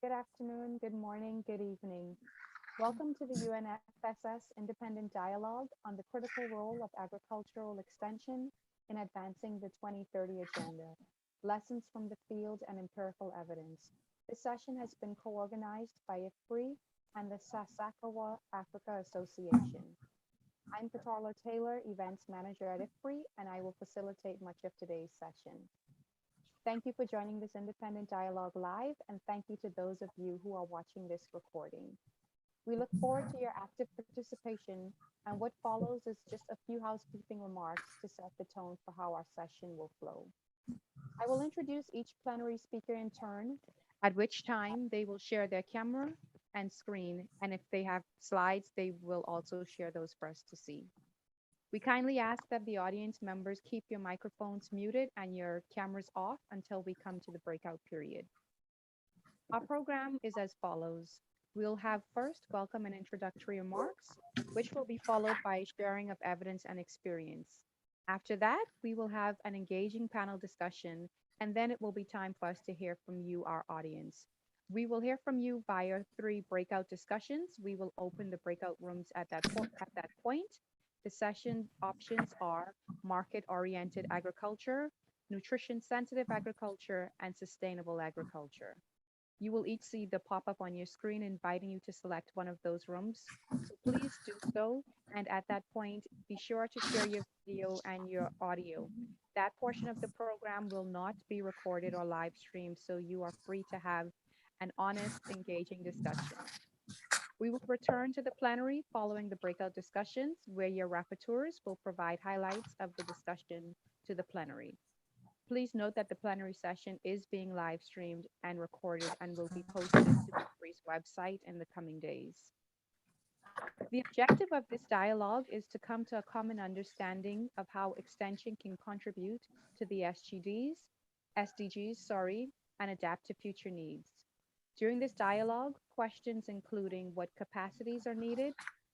Good afternoon, good morning, good evening. Welcome to the UNFSS Independent Dialogue on the critical role of agricultural extension in advancing the 2030 Agenda, lessons from the field and empirical evidence. This session has been co-organized by IFPRI and the Sasakawa Africa Association. I'm Katarlah Taylor, Events Manager at IFPRI, and I will facilitate much of today's session. Thank you for joining this independent dialogue live, and thank you to those of you who are watching this recording. We look forward to your active participation, and what follows is just a few housekeeping remarks to set the tone for how our session will flow. I will introduce each plenary speaker in turn, at which time they will share their camera and screen, and if they have slides, they will also share those for us to see. We kindly ask that the audience members keep your microphones muted and your cameras off until we come to the breakout period. Our program is as follows. We'll have first welcome and introductory remarks, which will be followed by sharing of evidence and experience. After that, we will have an engaging panel discussion, and then it will be time for us to hear from you, our audience. We will hear from you via 3 breakout discussions. We will open the breakout rooms at that point. The session options are market-oriented agriculture, nutrition-sensitive agriculture, and sustainable agriculture. You will each see the pop-up on your screen inviting you to select one of those rooms. So please do so. And at that point, be sure to share your video and your audio. That portion of the program will not be recorded or live streamed, so you are free to have an honest, engaging discussion. We will return to the plenary following the breakout discussions, where your rapporteurs will provide highlights of the discussion to the plenary. Please note that the plenary session is being live streamed and recorded and will be posted to the IFPRI's website in the coming days. The objective of this dialogue is to come to a common understanding of how extension can contribute to the SDGs, and adapt to future needs. During this dialogue, questions including what capacities are needed,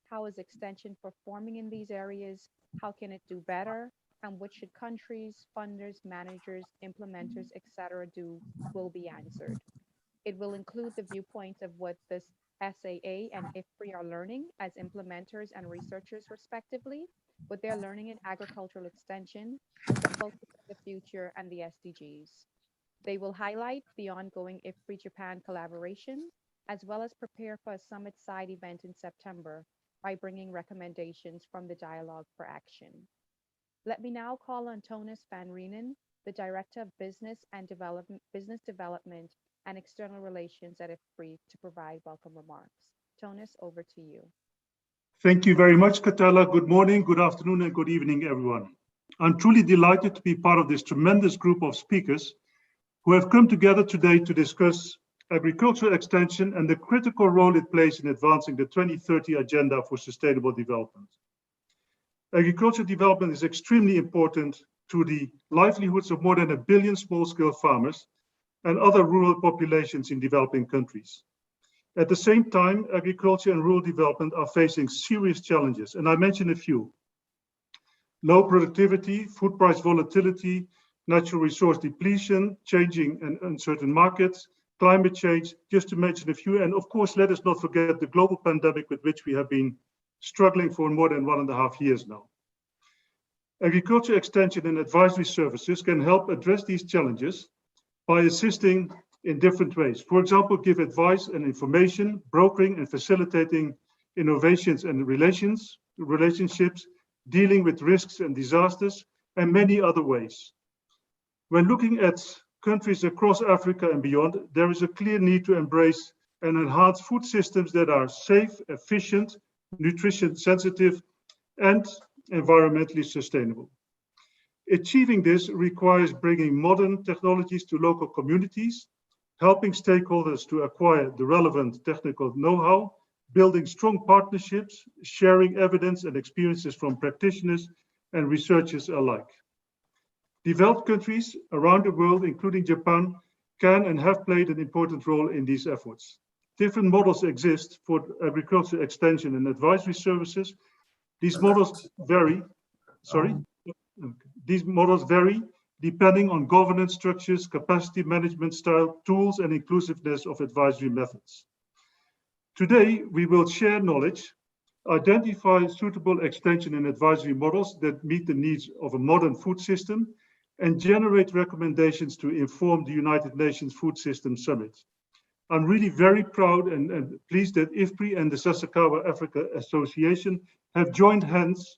how is extension performing in these areas, how can it do better, and what should countries, funders, managers, implementers, etc. do, will be answered. It will include the viewpoints of what the SAA and IFPRI are learning as implementers and researchers respectively, what they're learning in agricultural extension, the focus of the future, and the SDGs. They will highlight the ongoing IFPRI Japan collaboration, as well as prepare for a summit side event in September by bringing recommendations from the dialogue for action. Let me now call on Tonis van Reenen, the Director of Business Development and External Relations at IFPRI, to provide welcome remarks. Tonis, over to you. Thank you very much, Katarlah. Good morning, good afternoon, and good evening, everyone. I'm truly delighted to be part of this tremendous group of speakers who have come together today to discuss agricultural extension and the critical role it plays in advancing the 2030 Agenda for Sustainable Development. Agricultural development is extremely important to the livelihoods of more than 1 billion small-scale farmers and other rural populations in developing countries. At the same time, agriculture and rural development are facing serious challenges, and I mention a few. Low productivity, food price volatility, natural resource depletion, changing and uncertain markets, climate change, just to mention a few. And of course, let us not forget the global pandemic with which we have been struggling for more than 1.5 years now. Agriculture extension and advisory services can help address these challenges by assisting in different ways. For example, give advice and information, brokering and facilitating innovations and relationships, dealing with risks and disasters, and many other ways. When looking at countries across Africa and beyond, there is a clear need to embrace and enhance food systems that are safe, efficient, nutrition sensitive, and environmentally sustainable. Achieving this requires bringing modern technologies to local communities, helping stakeholders to acquire the relevant technical know-how, building strong partnerships, sharing evidence and experiences from practitioners and researchers alike. Developed countries around the world, including Japan, can and have played an important role in these efforts. Different models exist for agriculture extension and advisory services. These models vary depending on governance structures, capacity management style, tools, and inclusiveness of advisory methods. Today, we will share knowledge, identify suitable extension and advisory models that meet the needs of a modern food system, and generate recommendations to inform the United Nations Food System Summit. I'm really very proud and pleased that IFPRI and the Sasakawa Africa Association have joined hands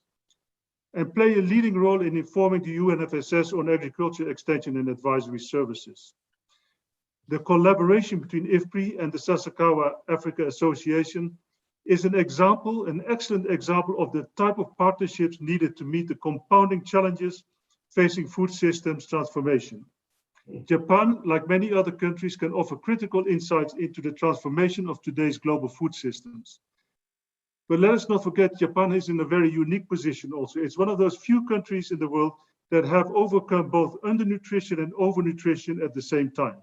and play a leading role in informing the UNFSS on agriculture extension and advisory services. The collaboration between IFPRI and the Sasakawa Africa Association is an example, an excellent example of the type of partnerships needed to meet the compounding challenges facing food systems transformation. Japan, like many other countries, can offer critical insights into the transformation of today's global food systems. But let us not forget, Japan is in a very unique position also. It's one of those few countries in the world that have overcome both undernutrition and overnutrition at the same time.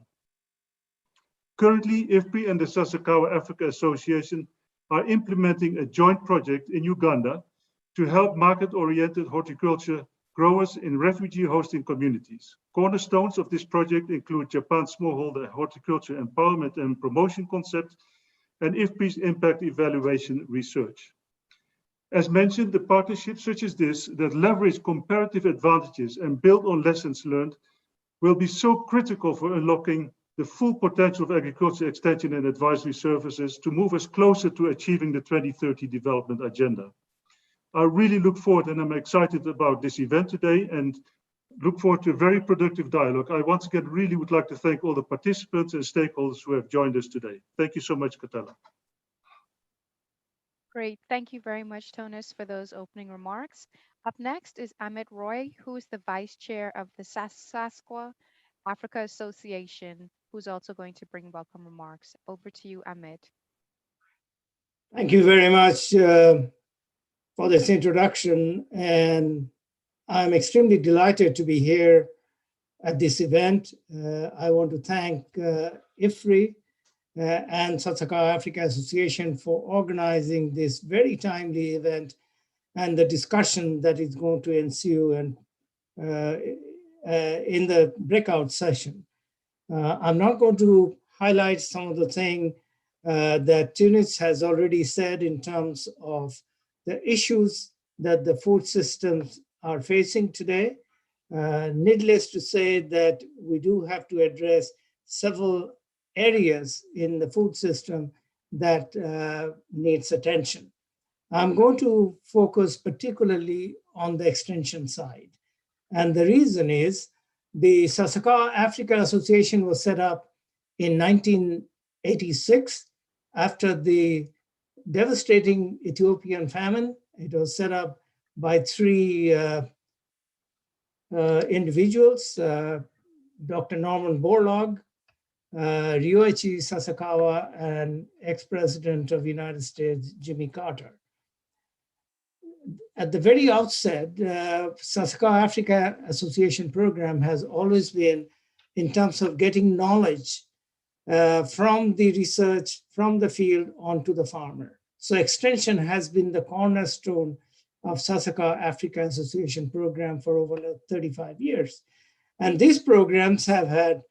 Currently, IFPRI and the Sasakawa Africa Association are implementing a joint project in Uganda to help market-oriented horticulture growers in refugee hosting communities. Cornerstones of this project include Japan's smallholder horticulture empowerment and promotion concept and IFPRI's impact evaluation research. As mentioned, the partnerships such as this that leverage comparative advantages and build on lessons learned will be so critical for unlocking the full potential of agriculture extension and advisory services to move us closer to achieving the 2030 development agenda. I really look forward and I'm excited about this event today and look forward to a very productive dialogue. I once again really would like to thank all the participants and stakeholders who have joined us today. Thank you so much, Katarlah. Great. Thank you very much, Tonis, for those opening remarks. Up next is Amit Roy, who is the Vice Chair of the Sasakawa Africa Association, who's also going to bring welcome remarks. Over to you, Amit. Thank you very much for this introduction. And I'm extremely delighted to be here at this event. I want to thank IFPRI and Sasakawa Africa Association for organizing this very timely event and the discussion that is going to ensue and in the breakout session. I'm not going to highlight some of the things that Tunis has already said in terms of the issues that the food systems are facing today. Needless to say that we do have to address several areas in the food system that needs attention. I'm going to focus particularly on the extension side. And the reason is the Sasakawa Africa Association was set up in 1986 after the devastating Ethiopian famine. It was set up by three individuals, Dr. Norman Borlaug, Ryoichi Sasakawa, and ex-president of the United States, Jimmy Carter. At the very outset, Sasakawa Africa Association program has always been in terms of getting knowledge from the research, from the field onto the farmer. So extension has been the cornerstone of Sasakawa Africa Association program for over 35 years. And these programs have had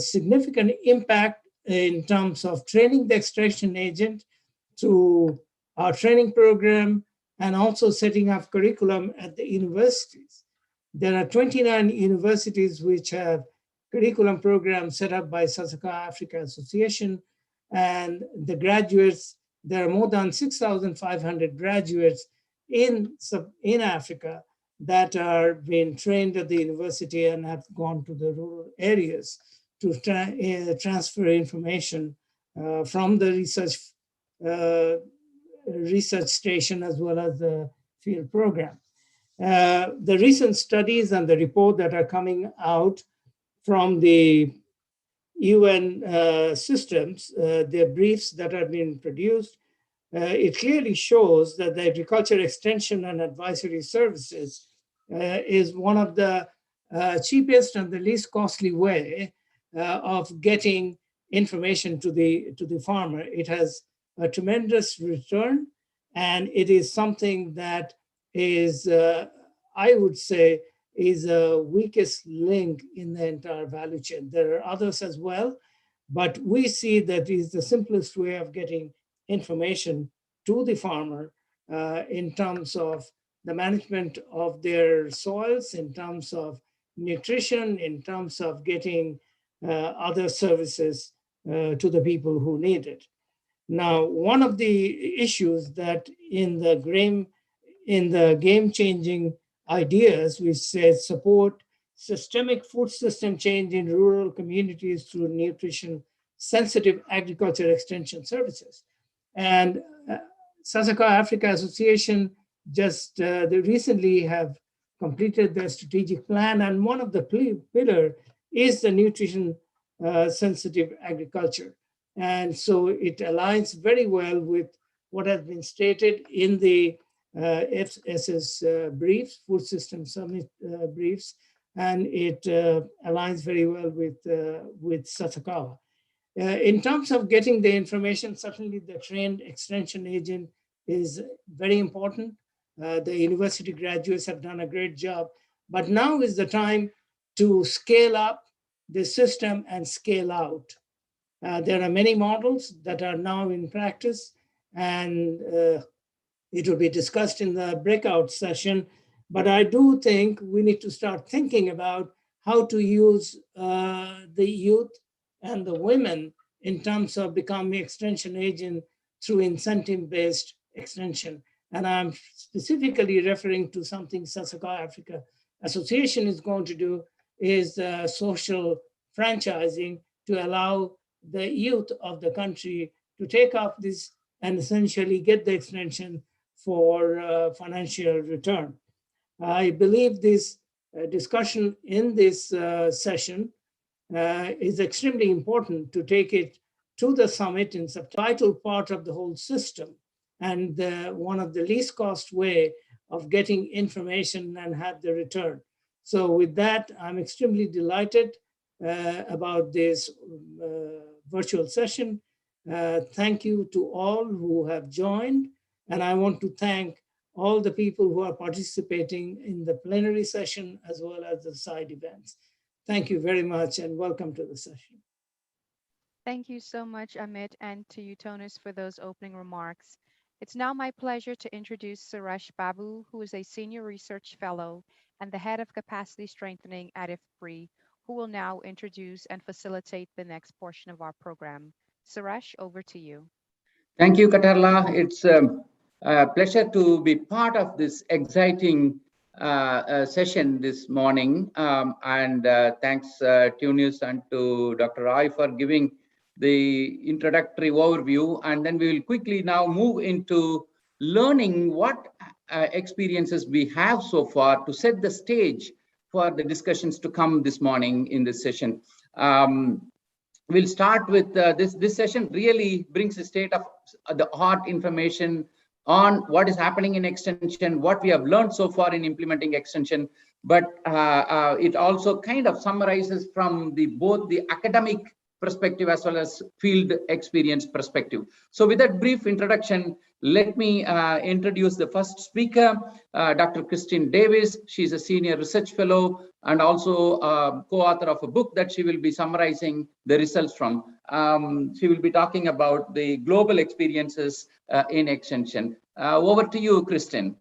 significant impact in terms of training the extraction agent through our training program and also setting up curriculum at the universities. There are 29 universities which have curriculum programs set up by Sasakawa Africa Association, and the graduates, there are more than 6,500 graduates in Africa that are being trained at the university and have gone to the rural areas to transfer information from the research station as well as the field program. The recent studies and the report that are coming out from the UN systems, the briefs that have been produced, it clearly shows that the agriculture extension and advisory services is one of the cheapest and the least costly way of getting information to the farmer. It has a tremendous return, and it is something that is, I would say, is a weakest link in the entire value chain. There are others as well, but we see that is the simplest way of getting information to the farmer in terms of the management of their soils, in terms of nutrition, in terms of getting other services to the people who need it. Now, one of the issues that in the game-changing ideas, we said support systemic food system change in rural communities through nutrition-sensitive agriculture extension services. And Sasakawa Africa Association just they recently have completed their strategic plan, and one of the pillar is the nutrition sensitive agriculture. And so it aligns very well with what has been stated in the FSS briefs, Food System Summit briefs, and it aligns very well with Sassakawa. In terms of getting the information, certainly the trained extension agent is very important. The university graduates have done a great job, but now is the time to scale up the system and scale out. There are many models that are now in practice, and it will be discussed in the breakout session. But I do think we need to start thinking about how to use the youth and the women in terms of becoming extension agent through incentive-based extension. And I'm specifically referring to something Sasakawa Africa Association is going to do, is social franchising to allow the youth of the country to take up this and essentially get the extension for financial return. I believe this discussion in this session is extremely important to take it to the summit in some vital part of the whole system, and one of the least cost way of getting information and have the return. So with that, I'm extremely delighted about this virtual session. Thank you to all who have joined. And I want to thank all the people who are participating in the plenary session as well as the side events. Thank you very much and welcome to the session. Thank you so much, Amit, and to you, Tonus, for those opening remarks. It's now my pleasure to introduce Suresh Babu, who is a Senior Research Fellow and the Head of Capacity Strengthening at IFPRI, who will now introduce and facilitate the next portion of our program. Suresh, over to you. Thank you, Katarlah. It's a pleasure to be part of this exciting session this morning. Thanks, Tunis, and to Dr. Roy for giving the introductory overview. And then we will quickly now move into learning what experiences we have so far to set the stage for the discussions to come this morning in this session. We'll start with this session really brings a state of the art information on what is happening in extension, what we have learned so far in implementing extension, but it also kind of summarizes from both the academic perspective as well as field experience perspective. So with that brief introduction, let me introduce the first speaker, Dr. Christine Davis. She's a senior research fellow and also co-author of a book that she will be summarizing the results from. She will be talking about the global experiences in extension. Over to you, Christine.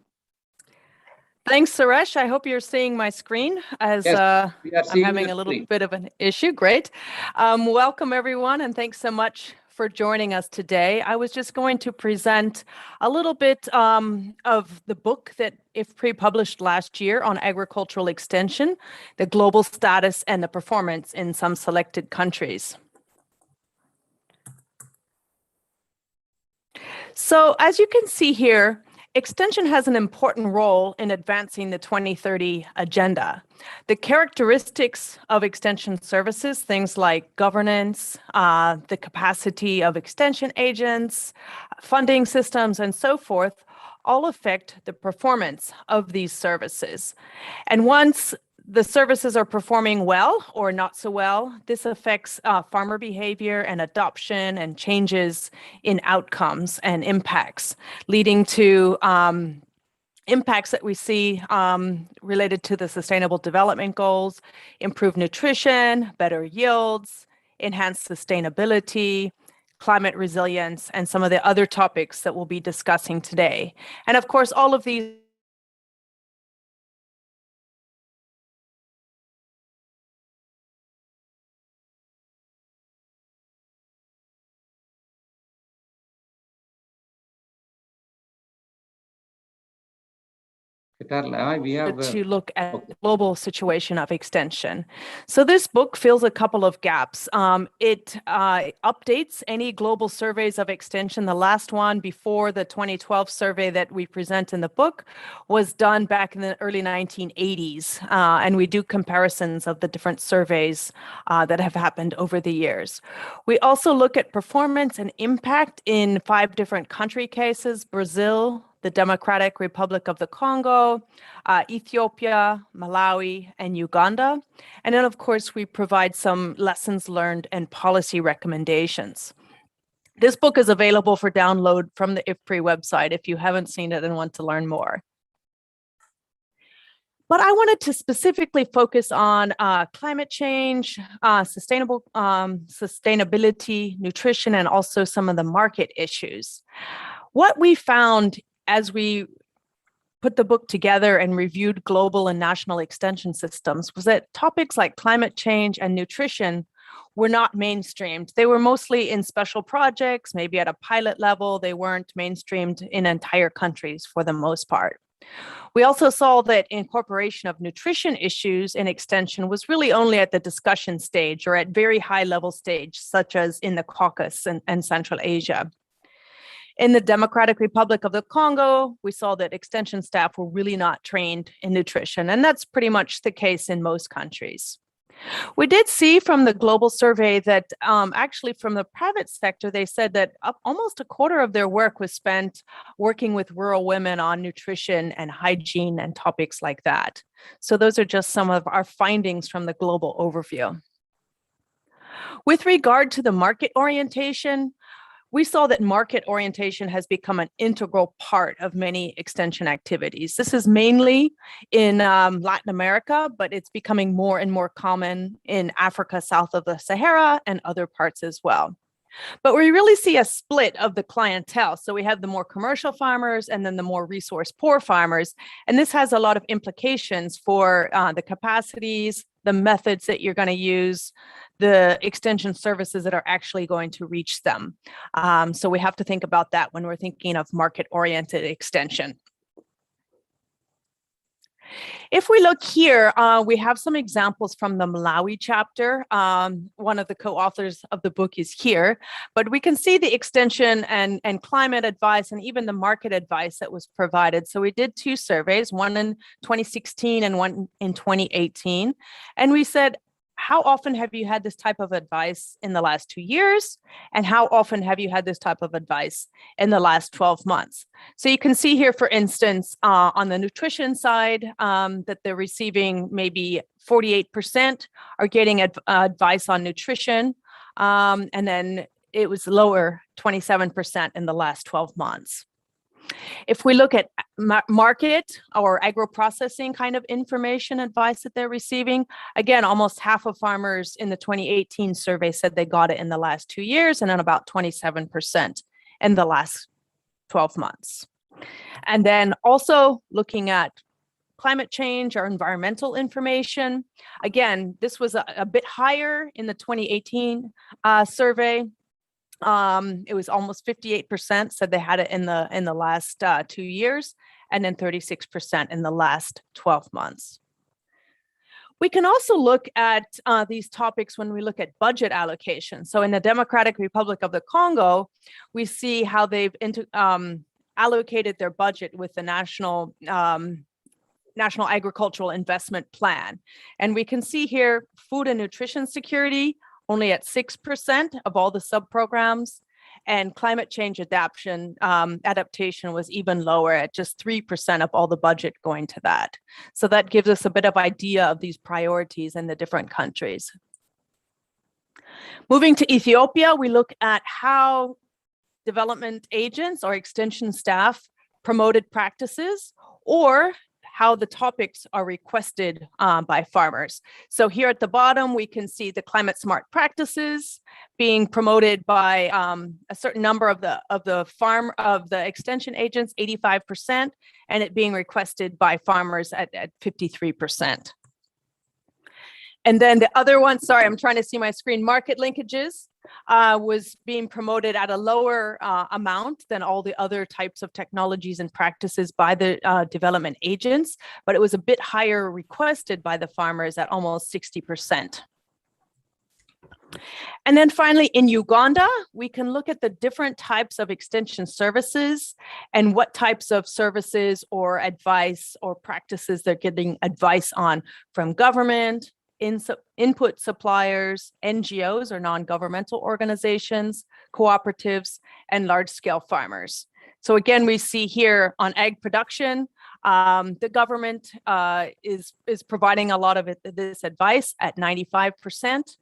Thanks, Suresh. I hope you're seeing my screen as yes, I'm having a little bit of an issue. Great. Welcome, everyone, and thanks so much for joining us today. I was just going to present a little bit of the book that IFPRI published last year on agricultural extension, the global status and the performance in some selected countries. So as you can see here, extension has an important role in advancing the 2030 agenda. The characteristics of extension services, things like governance, the capacity of extension agents, funding systems, and so forth, all affect the performance of these services. And once the services are performing well or not so well, this affects farmer behavior and adoption and changes in outcomes and impacts, leading to impacts that we see related to the Sustainable Development Goals: improved nutrition, better yields, enhanced sustainability, climate resilience, and some of the other topics that we'll be discussing today. And of course, all of these Katarlah, we have to look at the global situation of extension. So this book fills a couple of gaps. It updates any global surveys of extension. The last one before the 2012 survey that we present in the book was done back in the early 1980s. And we do comparisons of the different surveys that have happened over the years. We also look at performance and impact in 5 different country cases: Brazil, the Democratic Republic of the Congo, Ethiopia, Malawi, and Uganda. And then, of course, we provide some lessons learned and policy recommendations. This book is available for download from the IFPRI website if you haven't seen it and want to learn more. But I wanted to specifically focus on climate change, sustainability, nutrition, and also some of the market issues. What we found as we put the book together and reviewed global and national extension systems was that topics like climate change and nutrition were not mainstreamed. They were mostly in special projects, maybe at a pilot level. They weren't mainstreamed in entire countries for the most part. We also saw that incorporation of nutrition issues in extension was really only at the discussion stage or at very high level stage, such as in the Caucasus and Central Asia. In the Democratic Republic of the Congo, we saw that extension staff were really not trained in nutrition, and that's pretty much the case in most countries. We did see from the global survey that actually from the private sector, they said that almost a quarter of their work was spent working with rural women on nutrition and hygiene and topics like that. So those are just some of our findings from the global overview. With regard to the market orientation, we saw that market orientation has become an integral part of many extension activities. This is mainly in Latin America, but it's becoming more and more common in Africa south of the Sahara and other parts as well. But we really see a split of the clientele. So we have the more commercial farmers and then the more resource poor farmers. And this has a lot of implications for the capacities, the methods that you're going to use, the extension services that are actually going to reach them. So we have to think about that when we're thinking of market-oriented extension. If we look here, we have some examples from the Malawi chapter. One of the co-authors of the book is here, but we can see the extension and climate advice and even the market advice that was provided. So we did 2 surveys, one in 2016 and one in 2018. And we said, how often have you had this type of advice in the last 2 years? And how often have you had this type of advice in the last 12 months? So you can see here, for instance, on the nutrition side, that they're receiving maybe 48% are getting advice on nutrition. And then it was lower, 27% in the last 12 months. If we look at market or agro-processing kind of information advice that they're receiving, again, almost half of farmers in the 2018 survey said they got it in the last 2 years, and then about 27% in the last 12 months. And then also looking at climate change or environmental information, again, this was a bit higher in the 2018 survey. It was almost 58% said they had it in the last 2 years, and then 36% in the last 12 months. We can also look at these topics when we look at budget allocation. So in the Democratic Republic of the Congo, we see how they've allocated their budget with the National Agricultural Investment Plan. And we can see here food and nutrition security only at 6% of all the sub-programs, and climate change adaptation was even lower at just 3% of all the budget going to that. So that gives us a bit of idea of these priorities in the different countries. Moving to Ethiopia, we look at how development agents or extension staff promoted practices or how the topics are requested by farmers. So here at the bottom, we can see the climate smart practices being promoted by a certain number of the extension agents, 85%, and it being requested by farmers at 53%. And then the other one, sorry, I'm trying to see my screen, market linkages was being promoted at a lower amount than all the other types of technologies and practices by the development agents, but it was a bit higher requested by the farmers at almost 60%. And then finally, in Uganda, we can look at the different types of extension services and what types of services or advice or practices they're getting advice on from government, input suppliers, NGOs or non-governmental organizations, cooperatives, and large-scale farmers. So again, we see here on ag production, the government is providing a lot of this advice at 95%.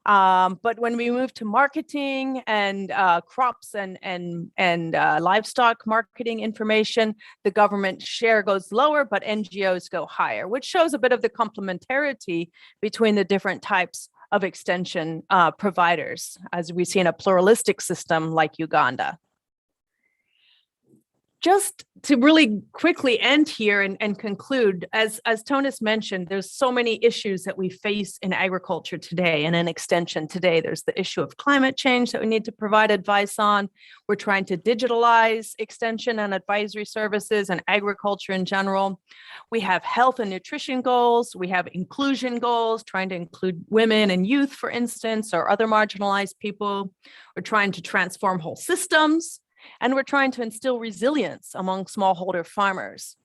But when we move to marketing and crops and livestock marketing information, the government share goes lower, but NGOs go higher, which shows a bit of the complementarity between the different types of extension providers, as we see in a pluralistic system like Uganda. Just to really quickly end here and conclude, as Tonis mentioned, there's so many issues that we face in agriculture today and in extension today. There's the issue of climate change that we need to provide advice on. We're trying to digitalize extension and advisory services and agriculture in general. We have health and nutrition goals. We have inclusion goals, trying to include women and youth, for instance, or other marginalized people. We're trying to transform whole systems. And we're trying to instill resilience among smallholder farmers.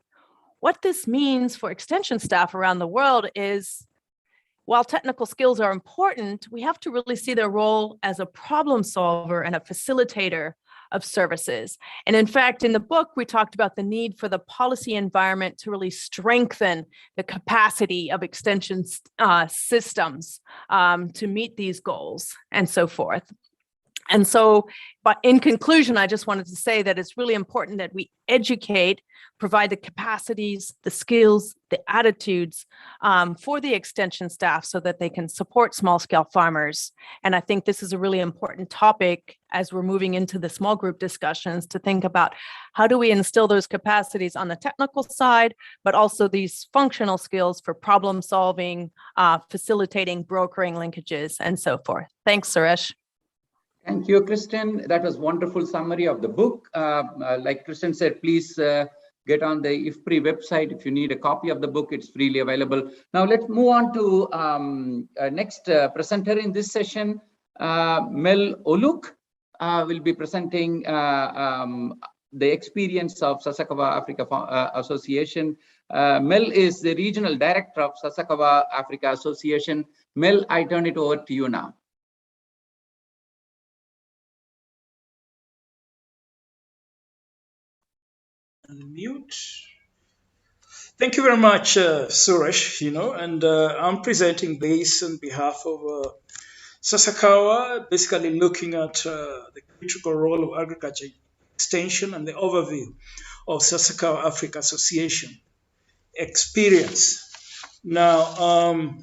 What this means for extension staff around the world is, while technical skills are important, we have to really see their role as a problem solver and a facilitator of services. And in fact, in the book, we talked about the need for the policy environment to really strengthen the capacity of extension systems to meet these goals and so forth. And so, but in conclusion, I just wanted to say that it's really important that we educate, provide the capacities, the skills, the attitudes for the extension staff so that they can support small-scale farmers. And I think this is a really important topic as we're moving into the small group discussions to think about how do we instill those capacities on the technical side, but also these functional skills for problem solving, facilitating, brokering linkages, and so forth. Thanks, Suresh. Thank you, Kristen. That was a wonderful summary of the book. Like Kristen said, please get on the IFPRI website. If you need a copy of the book, it's freely available. Now let's move on to next presenter in this session. Mel Oluk will be presenting the experience of Sassakawa Africa Association. Mel is the regional director of Sassakawa Africa Association. Mel, I turn it over to you now. Mute. Thank you very much, Suresh. And I'm presenting this on behalf of Sassakawa, basically looking at the critical role of agriculture extension and the overview of Sassakawa Africa Association experience. Now,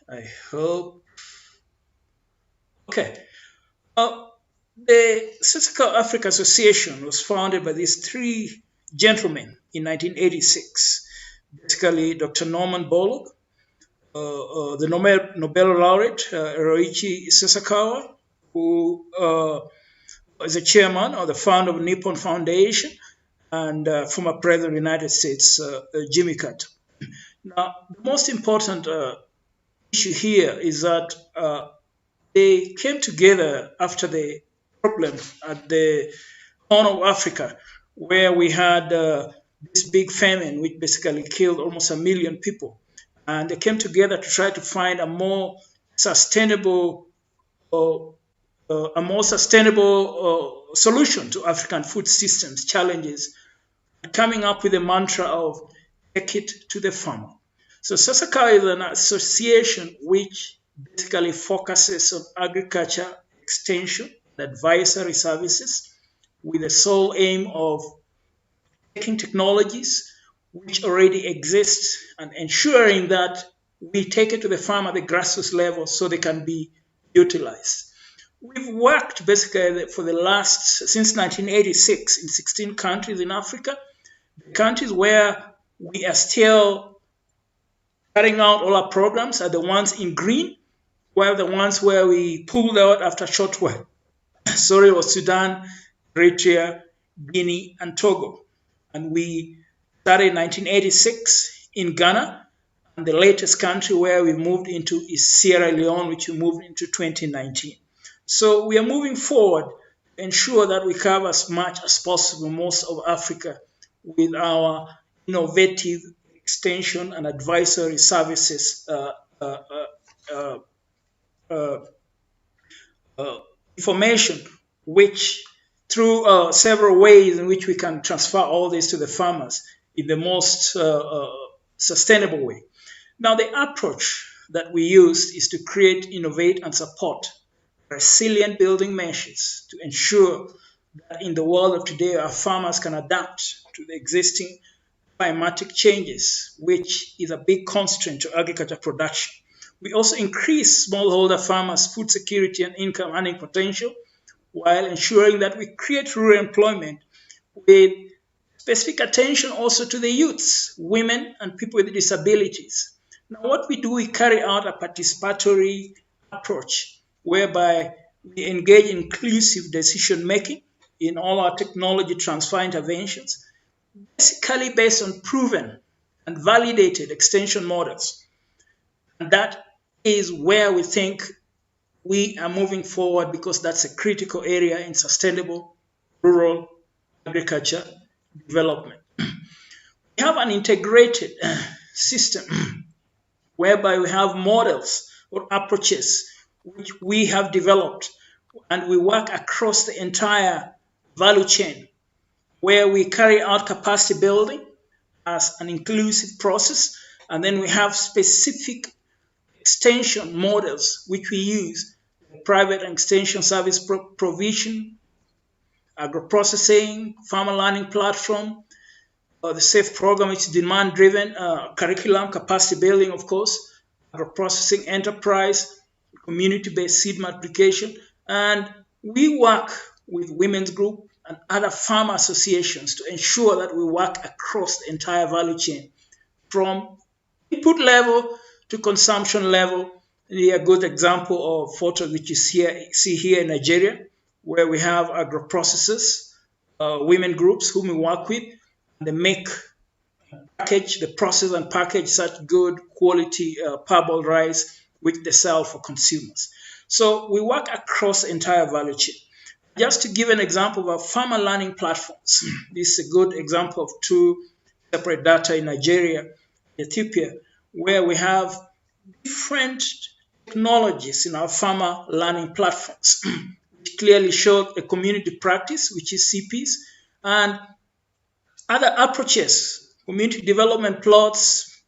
I hope. Okay. The Sassakawa Africa Association was founded by these three gentlemen in 1986. Basically, Dr. Norman Borlaug, the Nobel laureate, Roichi Sasakawa, who is the chairman or the founder of Nippon Foundation, and former president of the United States, Jimmy Carter. Now, the most important issue here is that they came together after the problem at the Horn of Africa, where we had this big famine, which basically killed almost 1 million people. And they came together to try to find a more sustainable solution to African food systems challenges, coming up with a mantra of take it to the farmer. So Sassakawa is an association which basically focuses on agriculture extension and advisory services with the sole aim of taking technologies which already exist and ensuring that we take it to the farm at the grassroots level so they can be utilized. We've worked basically for the since 1986 in 16 countries in Africa. The countries where we are still carrying out all our programs are the ones in green, while the ones where we pulled out after a short while. Sorry, it was Sudan, Eritrea, Guinea, and Togo. And we started in 1986 in Ghana, and the latest country where we moved into is Sierra Leone, which we moved into 2019. So we are moving forward to ensure that we cover as much as possible most of Africa with our innovative extension and advisory services information, which through several ways in which we can transfer all this to the farmers in the most sustainable way. Now, the approach that we use is to create, innovate, and support resilient building measures to ensure that in the world of today, our farmers can adapt to the existing climatic changes, which is a big constraint to agriculture production. We also increase smallholder farmers' food security and income earning potential while ensuring that we create rural employment with specific attention also to the youths, women, and people with disabilities. Now, what we do, we carry out a participatory approach whereby we engage in inclusive decision-making in all our technology transfer interventions, basically based on proven and validated extension models. And that is where we think we are moving forward because that's a critical area in sustainable rural agriculture development. We have an integrated system whereby we have models or approaches which we have developed, and we work across the entire value chain where we carry out capacity building as an inclusive process, and then we have specific extension models which we use: private and extension service provision, agro-processing, farmer learning platform, the SAFE program, which is demand-driven, curriculum, capacity building, of course, agro-processing enterprise, community-based seed multiplication, and we work with women's group and other farmer associations to ensure that we work across the entire value chain from input level to consumption level. A good example of photos which you see here in Nigeria, where we have agro-processors, women groups whom we work with, and they make, package, the process and package such good quality parboiled rice which they sell for consumers. So we work across the entire value chain. Just to give an example of our farmer learning platforms, this is a good example of two separate data in Nigeria, Ethiopia, where we have different technologies in our farmer learning platforms, which clearly show a community practice, which is CPs, and other approaches, community development plots,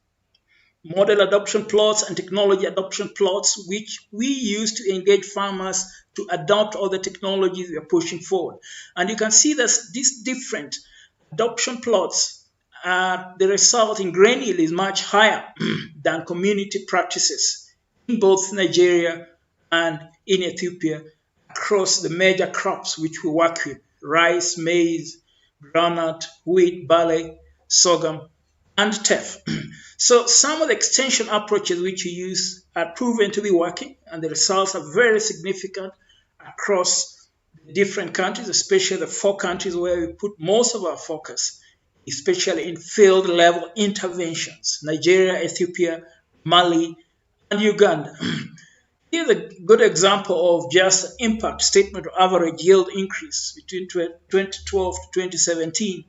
model adoption plots, and technology adoption plots, which we use to engage farmers to adopt all the technologies we are pushing forward. And you can see that these different adoption plots, the result in grain yield is much higher than community practices in both Nigeria and in Ethiopia across the major crops which we work with: rice, maize, groundnut, wheat, barley, sorghum, and teff. So some of the extension approaches which we use are proven to be working, and the results are very significant across different countries, especially the 4 countries where we put most of our focus, especially in field level interventions: Nigeria, Ethiopia, Mali, and Uganda. Here's a good example of just an impact statement of average yield increase between 2012 to 2017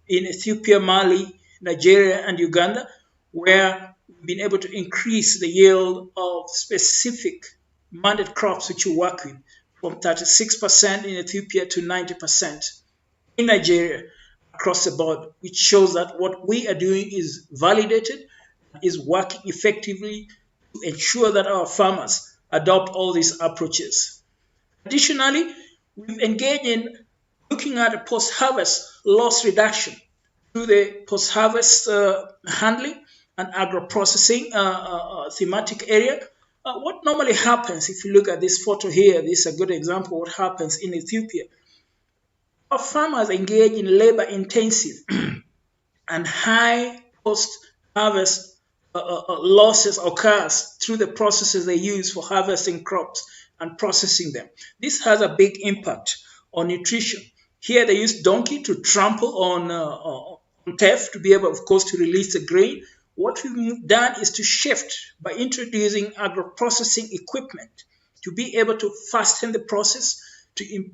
in Ethiopia, Mali, Nigeria, and Uganda, where we've been able to increase the yield of specific mandate crops which we work with from 36% in Ethiopia to 90% in Nigeria across the board, which shows that what we are doing is validated, is working effectively to ensure that our farmers adopt all these approaches. Additionally, we've engaged in looking at a post-harvest loss reduction through the post-harvest handling and agro-processing thematic area. What normally happens, if you look at this photo here, this is a good example of what happens in Ethiopia. Our farmers engage in labor-intensive and high post-harvest losses occurs through the processes they use for harvesting crops and processing them. This has a big impact on nutrition. Here they use donkey to trample on teff to be able, of course, to release the grain. What we've done is to shift by introducing agro-processing equipment to be able to fasten the process, to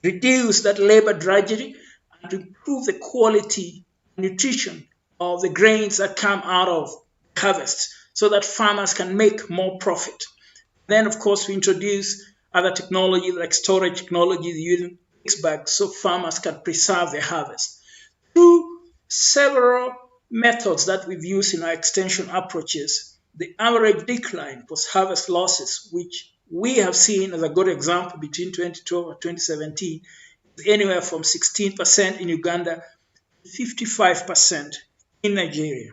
reduce that labor drudgery, and to improve the quality and nutrition of the grains that come out of harvest so that farmers can make more profit. Then, of course, we introduce other technologies like storage technologies using mixed bags so farmers can preserve their harvest. Through several methods that we've used in our extension approaches, the average decline post-harvest losses, which we have seen as a good example between 2012 and 2017, is anywhere from 16% in Uganda to 55% in Nigeria.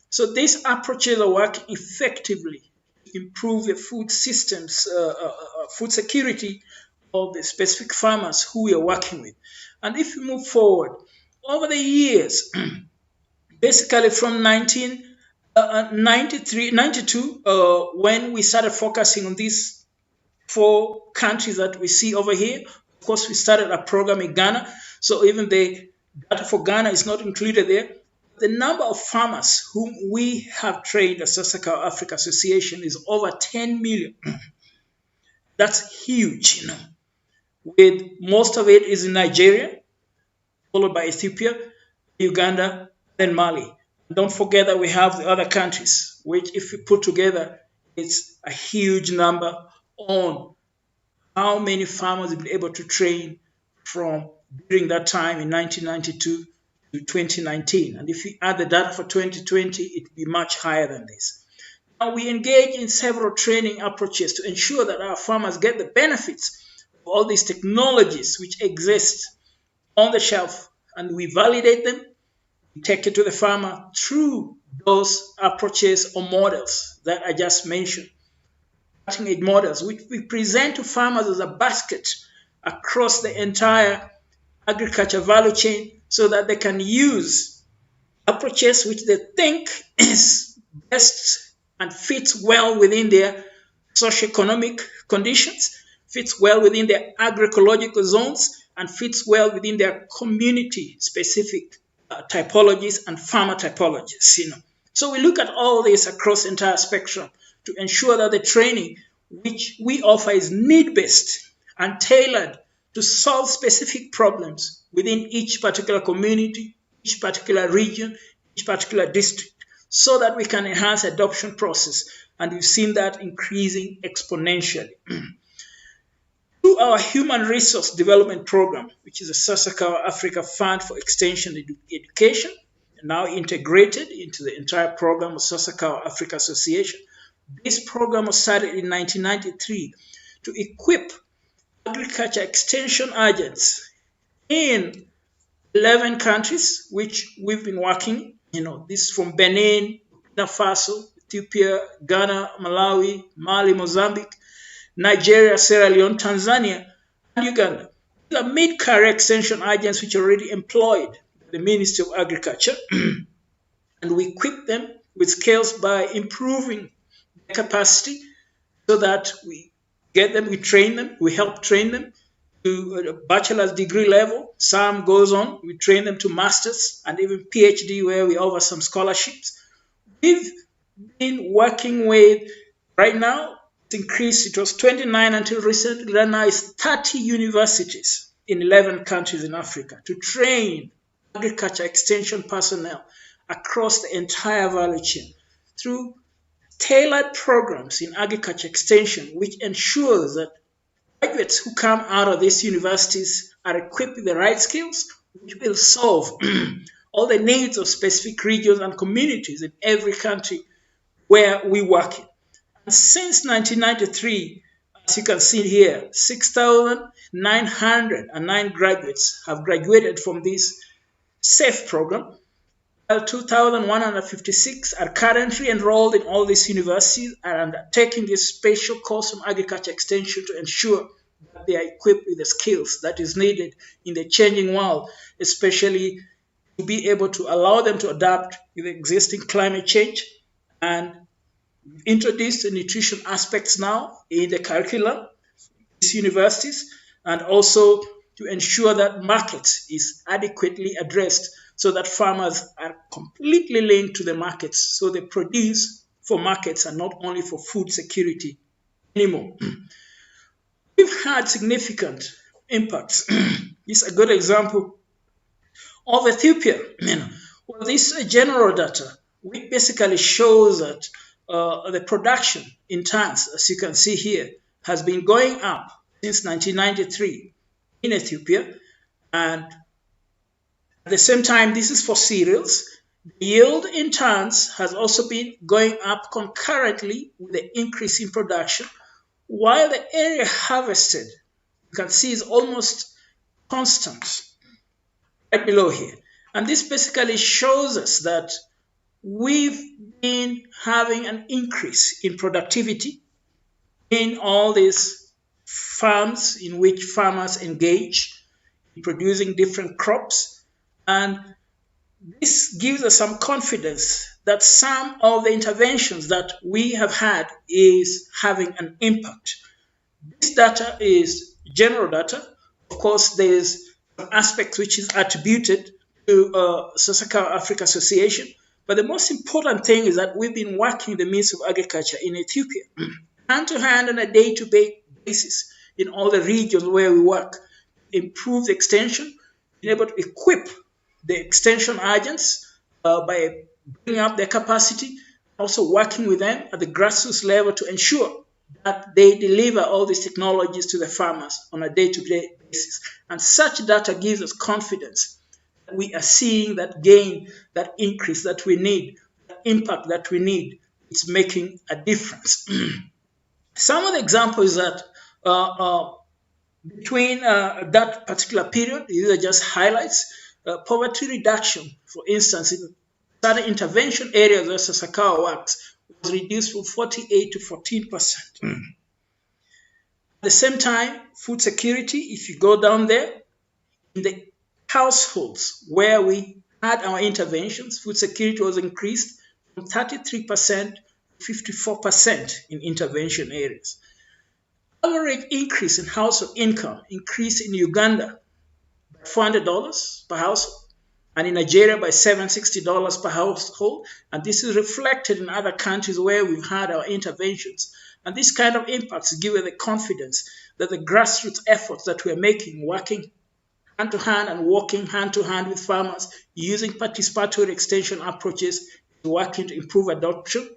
So these approaches are working effectively to improve the food systems, food security of the specific farmers who we are working with. And if we move forward, over the years, basically from 92, when we started focusing on these 4 countries that we see over here, of course, we started a program in Ghana. So even the data for Ghana is not included there. The number of farmers whom we have trained at Sasakawa Africa Association is over 10 million. That's huge, With most of it is in Nigeria, followed by Ethiopia, Uganda, and Mali. Don't forget that we have the other countries, which if we put together, it's a huge number on how many farmers have been able to train from during that time in 1992 to 2019. And if we add the data for 2020, it will be much higher than this. Now we engage in several training approaches to ensure that our farmers get the benefits of all these technologies which exist on the shelf, and we validate them, we take it to the farmer through those approaches or models that I just mentioned, cutting-edge models, which we present to farmers as a basket across the entire agriculture value chain so that they can use approaches which they think is best and fits well within their socioeconomic conditions, fits well within their agroecological zones, and fits well within their community-specific typologies and farmer typologies. So we look at all this across the entire spectrum to ensure that the training which we offer is need-based and tailored to solve specific problems within each particular community, each particular region, each particular district, so that we can enhance the adoption process. And we've seen that increasing exponentially. Through our Human Resource Development Program, which is a Sasakawa Africa Fund for Extension Education, now integrated into the entire program of Sasakawa Africa Association. This program was started in 1993 to equip agriculture extension agents in 11 countries, which we've been working, this from Benin, Burkina Faso, Ethiopia, Ghana, Malawi, Mali, Mozambique, Nigeria, Sierra Leone, Tanzania, and Uganda. These are mid-career extension agents which are already employed by the Ministry of Agriculture, and we equip them with skills by improving their capacity so that we get them, we train them, we help train them to a bachelor's degree level. Some goes on, we train them to master's and even PhD, where we offer some scholarships. We've been working with, right now, it's increased, it was 29 until recently, right now it's 30 universities in 11 countries in Africa to train agriculture extension personnel across the entire value chain through tailored programs in agriculture extension, which ensures that graduates who come out of these universities are equipped with the right skills, which will solve all the needs of specific regions and communities in every country where we work in. And since 1993, As you can see here, 6,909 graduates have graduated from this SAFE program, while 2,156 are currently enrolled in all these universities and are taking this special course on agriculture extension to ensure that they are equipped with the skills that is needed in the changing world, especially to be able to allow them to adapt with existing climate change. And introduce the nutrition aspects now in the curriculum, these universities, and also to ensure that markets is adequately addressed so that farmers are completely linked to the markets. So they produce for markets and not only for food security anymore. We've had significant impacts. This is a good example of Ethiopia. Well, this general data, which basically shows that the production in tons, as you can see here, has been going up since 1993 in Ethiopia. And at the same time, this is for cereals. The yield in tons has also been going up concurrently with the increase in production, while the area harvested, you can see, is almost constant right below here. And this basically shows us that we've been having an increase in productivity in all these farms in which farmers engage in producing different crops. And this gives us some confidence that some of the interventions that we have had is having an impact. This data is general data. Of course, there's an aspect which is attributed to Sasakawa Africa Association. But the most important thing is that we've been working the Ministry of Agriculture in Ethiopia, hand to hand on a day-to-day basis in all the regions where we work, improve the extension, being able to equip the extension agents by bringing up their capacity, also working with them at the grassroots level to ensure that they deliver all these technologies to the farmers on a day-to-day basis. And such data gives us confidence that we are seeing that gain, that increase that we need, that impact that we need. It's making a difference. Some of the examples that between that particular period, these are just highlights. Poverty reduction, for instance, in certain intervention areas where Sassakawa works, was reduced from 48 to 14%. At the same time, food security, if you go down there, in the households where we had our interventions, food security was increased from 33% to 54% in intervention areas. Average increase in household income increased in Uganda by $400 per household, and in Nigeria by $760 per household. And this is reflected in other countries where we've had our interventions. And this kind of impacts give us the confidence that the grassroots efforts that we're making, working hand to hand and working hand to hand with farmers, using participatory extension approaches, working to improve adoption,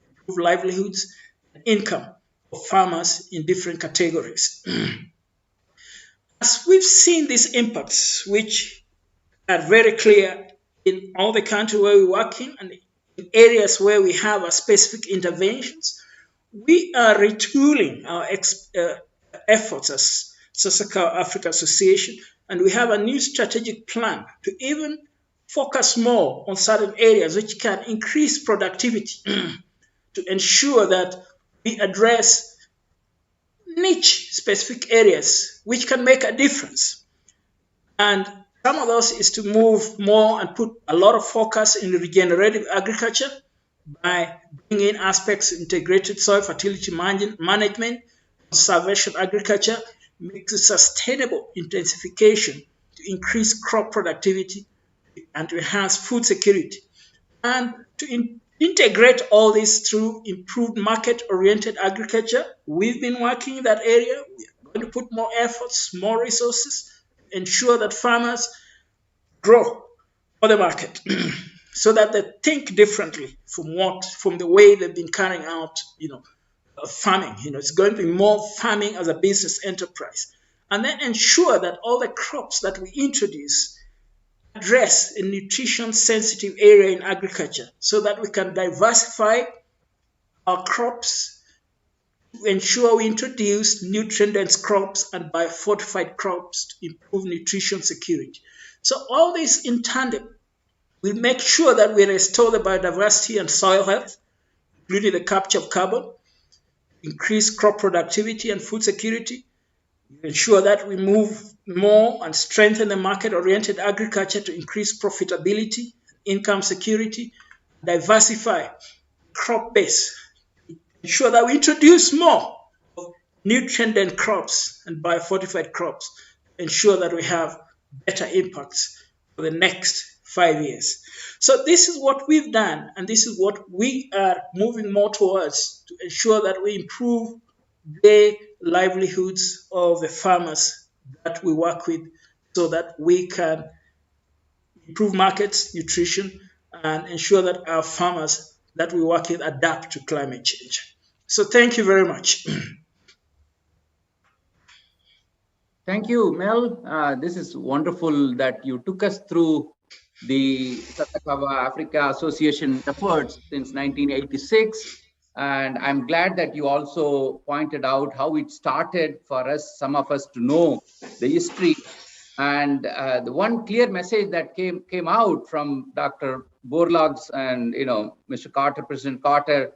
improve livelihoods and income of farmers in different categories. As we've seen these impacts, which are very clear in all the countries where we're working and in areas where we have our specific interventions, we are retooling our efforts as Sasakawa Africa Association, and we have a new strategic plan to even focus more on certain areas which can increase productivity to ensure that we address niche specific areas which can make a difference. And some of those is to move more and put a lot of focus in regenerative agriculture by bringing in aspects of integrated soil fertility management, conservation agriculture, make it sustainable intensification to increase crop productivity and to enhance food security, and to integrate all this through improved market-oriented agriculture. We've been working in that area. We're going to put more efforts, more resources, ensure that farmers grow for the market so that they think differently from the way they've been carrying out, farming. It's going to be more farming as a business enterprise. And then ensure that all the crops that we introduce address a nutrition-sensitive area in agriculture so that we can diversify our crops, ensure we introduce nutrient-dense crops and biofortified crops to improve nutrition security. So all this in tandem will make sure that we restore the biodiversity and soil health, including the capture of carbon, increase crop productivity and food security, ensure that we move more and strengthen the market-oriented agriculture to increase profitability, income security, diversify crop base, ensure that we introduce more nutrient-dense crops and biofortified crops, ensure that we have better impacts for the next 5 years. So this is what we've done, and this is what we are moving more towards to ensure that we improve the livelihoods of the farmers that we work with so that we can improve markets, nutrition, and ensure that our farmers that we work with adapt to climate change. So thank you very much. Thank you, Mel. This is wonderful that you took us through the Sasakawa Africa Association efforts since 1986. And I'm glad that you also pointed out how it started for us, some of us, to know the history. And the one clear message that came out from Dr. Borlaug's and Mr. Carter, President Carter,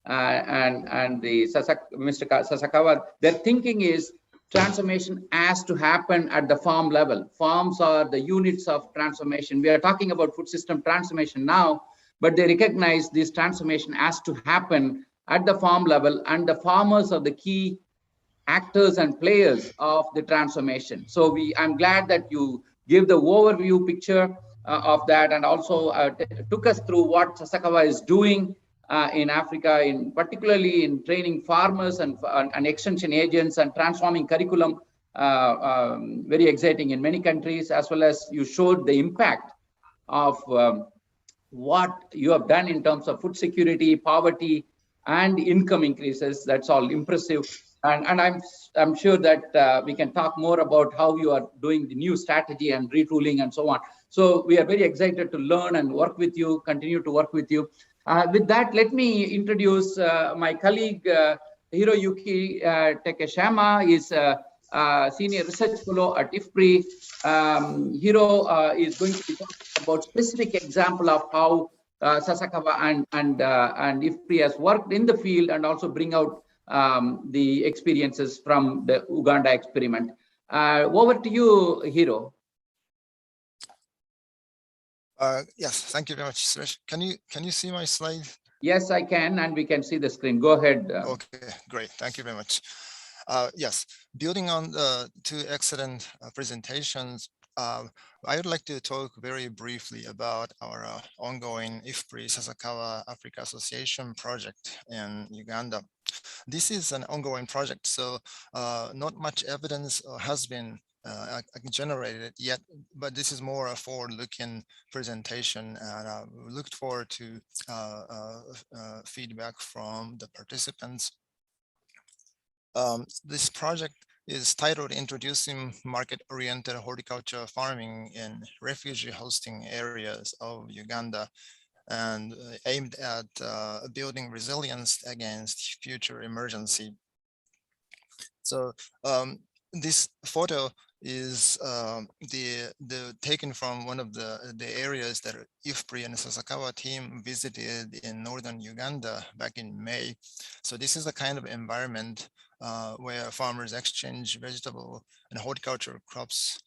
and the Mr. Sasakawa, their thinking is transformation has to happen at the farm level. Farms are the units of transformation. We are talking about food system transformation now, but they recognize this transformation has to happen at the farm level, and the farmers are the key actors and players of the transformation. So I'm glad that you gave the overview picture of that, and also took us through what Sassakawa is doing in Africa, particularly in training farmers and extension agents and transforming curriculum. Very exciting in many countries, as well as you showed the impact of what you have done in terms of food security, poverty, and income increases. That's all impressive. And I'm sure that we can talk more about how you are doing the new strategy and retooling and so on. So we are very excited to learn and work with you, continue to work with you. With that, let me introduce my colleague, Hiroyuki Takeshima. Is a senior research fellow at IFPRI. Hiro is going to be talking about specific example of how Sasakawa and IFPRI has worked in the field, and also bring out the experiences from the Uganda experiment. Over to you, Hiro. Yes, thank you very much, Suresh. Can you see my slide? Yes, I can, and we can see the screen. Go ahead. Okay, great. Thank you very much. Yes, building on the two excellent presentations, I would like to talk very briefly about our ongoing IFPRI Sasakawa Africa Association project in Uganda. This is an ongoing project, so not much evidence has been generated yet, but this is more a forward-looking presentation, and we looked forward to feedback from the participants. This project is titled Introducing Market-Oriented Horticulture Farming in Refugee Hosting Areas of Uganda, and aimed at building resilience against future emergency. So this photo is taken from one of the areas that IFPRI and Sasakawa team visited in northern Uganda back in May. So this is the kind of environment where farmers exchange vegetable and horticultural crops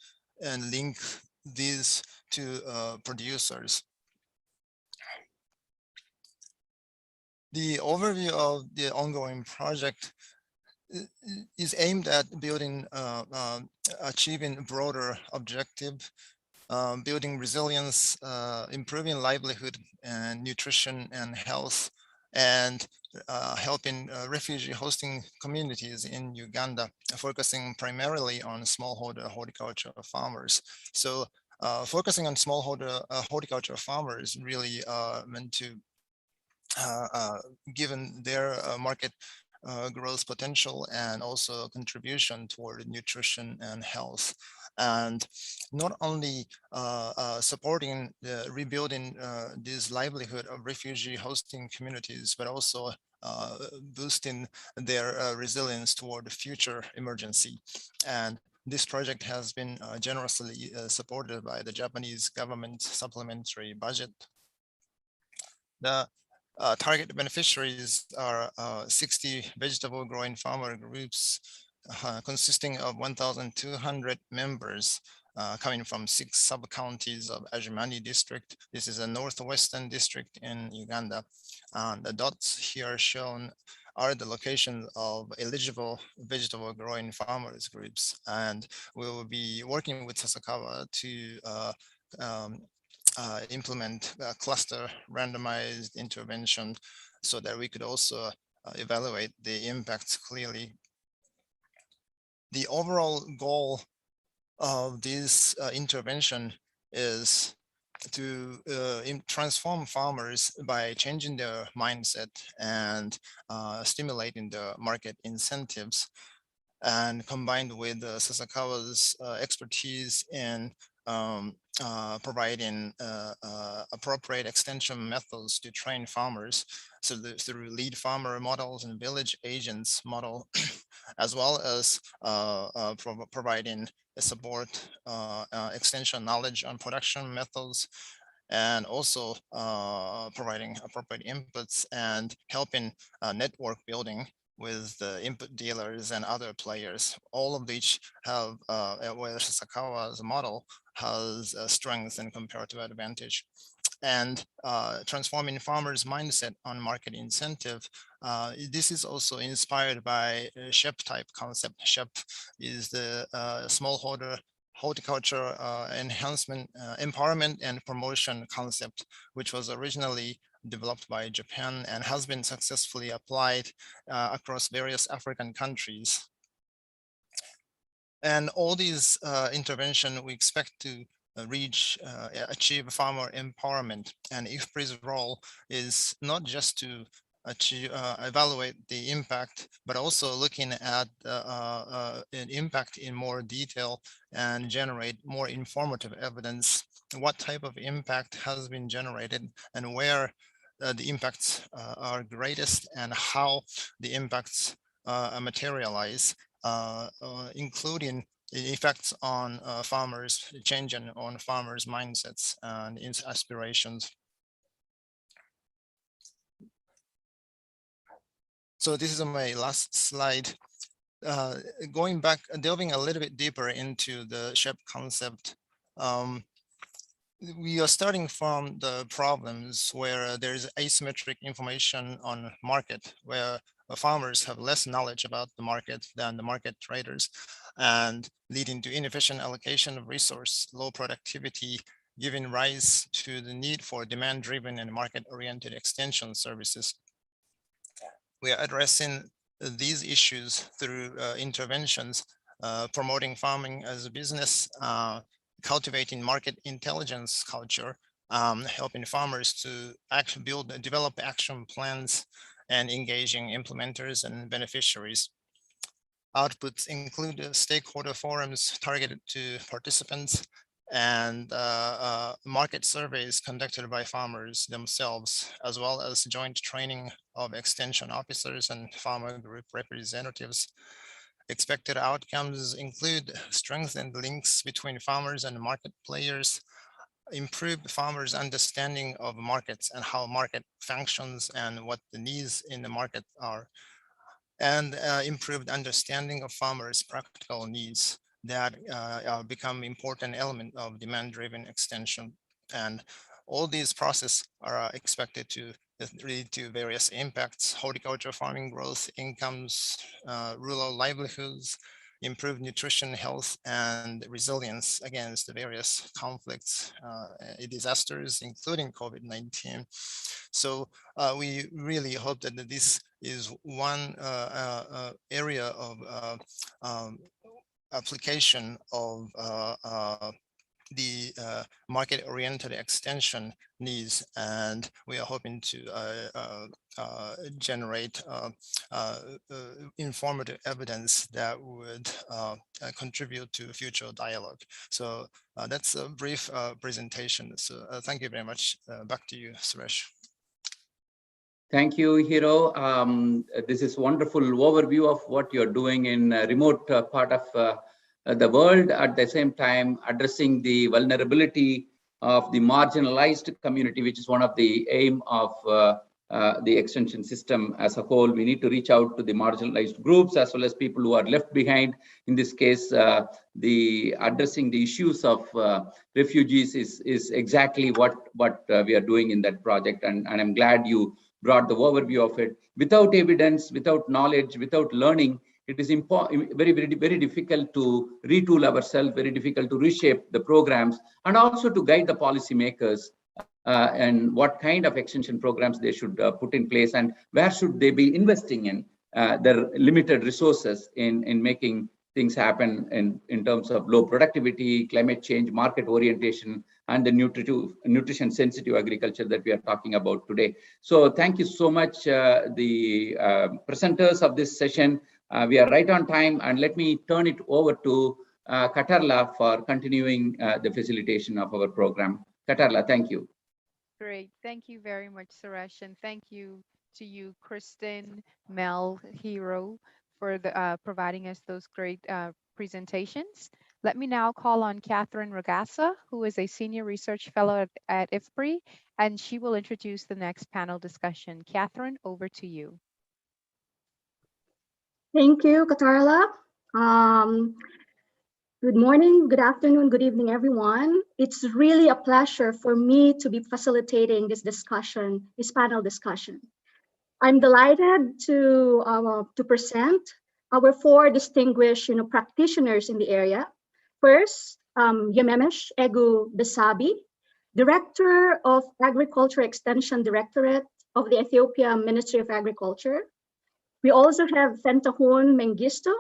and link these to producers. The overview of the ongoing project is aimed at building, achieving a broader objective, building resilience, improving livelihood and nutrition and health, and helping refugee hosting communities in Uganda, focusing primarily on smallholder horticulture farmers. So focusing on smallholder horticulture farmers really meant to, given their market growth potential and also contribution toward nutrition and health. And not only supporting the rebuilding this livelihood of refugee hosting communities, but also boosting their resilience toward future emergency. And this project has been generously supported by the Japanese government supplementary budget. The target beneficiaries are 60 vegetable growing farmer groups consisting of 1,200 members coming from 6 sub-counties of Ajimani district. This is a northwestern district in Uganda. The dots here shown are the locations of eligible vegetable growing farmers groups. And we will be working with Sassakawa to implement a cluster randomized intervention so that we could also evaluate the impacts clearly. The overall goal of this intervention is to transform farmers by changing their mindset and stimulating the market incentives, and combined with Sasakawa's expertise in providing appropriate extension methods to train farmers, so through lead farmer models and village agents model, as well as providing support extension knowledge on production methods, and also providing appropriate inputs and helping network building with the input dealers and other players, all of which have, where Sasakawa's model has strength and comparative advantage. And transforming farmers' mindset on market incentive. This is also inspired by SHEP type concept. SHEP is the smallholder horticulture enhancement, empowerment and promotion concept, which was originally developed by Japan and has been successfully applied across various African countries. And all these interventions we expect to achieve farmer empowerment. And IFPRI's role is not just to evaluate the impact, but also looking at an impact in more detail and generate more informative evidence. What type of impact has been generated and where the impacts are greatest and how the impacts materialize, including the effects on farmers, changing on farmers' mindsets and aspirations. So this is my last slide. Going back, delving a little bit deeper into the SHEP concept, we are starting from the problems where there's asymmetric information on market, where farmers have less knowledge about the market than the market traders, and leading to inefficient allocation of resource, low productivity, giving rise to the need for demand-driven and market-oriented extension services. We are addressing these issues through interventions, promoting farming as a business, cultivating market intelligence culture, helping farmers to develop action plans, and engaging implementers and beneficiaries. Outputs include stakeholder forums targeted to participants and market surveys conducted by farmers themselves, as well as joint training of extension officers and farmer group representatives. Expected outcomes include strengthened links between farmers and market players, improved farmers' understanding of markets and how market functions and what the needs in the market are, and improved understanding of farmers' practical needs that become important element of demand-driven extension. And all these processes are expected to lead to various impacts: horticulture farming growth, incomes, rural livelihoods, improved nutrition, health, and resilience against the various conflicts, disasters, including COVID-19. So we really hope that this is one area of application of the market-oriented extension needs, and we are hoping to generate informative evidence that would contribute to future dialogue. So that's a brief presentation. So thank you very much. Back to you, Suresh. Thank you, Hiro. This is wonderful overview of what you're doing in a remote part of the world, at the same time addressing the vulnerability of the marginalized community, which is one of the aim of the extension system as a whole. We need to reach out to the marginalized groups as well as people who are left behind. In this case, the addressing the issues of refugees is exactly what we are doing in that project, and I'm glad you brought the overview of it. Without evidence, without knowledge, without learning, it is very difficult to retool ourselves, very difficult to reshape the programs, and also to guide the policymakers and what kind of extension programs they should put in place, and where should they be investing in their limited resources in making things happen in terms of low productivity, climate change, market orientation, and the nutrition sensitive agriculture that we are talking about today. So thank you so much, the presenters of this session. We are right on time, and let me turn it over to Katarlah for continuing the facilitation of our program. Katarlah, thank you. Great. Thank you very much, Suresh, and thank you to you, Kristen, Mel, Hiro, for the, providing us those great presentations. Let me now call on Catherine Ragassa, who is a Senior Research Fellow at IFPRI, and she will introduce the next panel discussion. Catherine, over to you. Thank you, Katarlah. Good morning, good afternoon, good evening, everyone. It's really a pleasure for me to be facilitating this discussion, this panel discussion. I'm delighted to present our four distinguished practitioners in the area. First, Yememesh Egu Besabi, Director of Agriculture Extension Directorate of the Ethiopia Ministry of Agriculture. We also have Fentahun Mengistu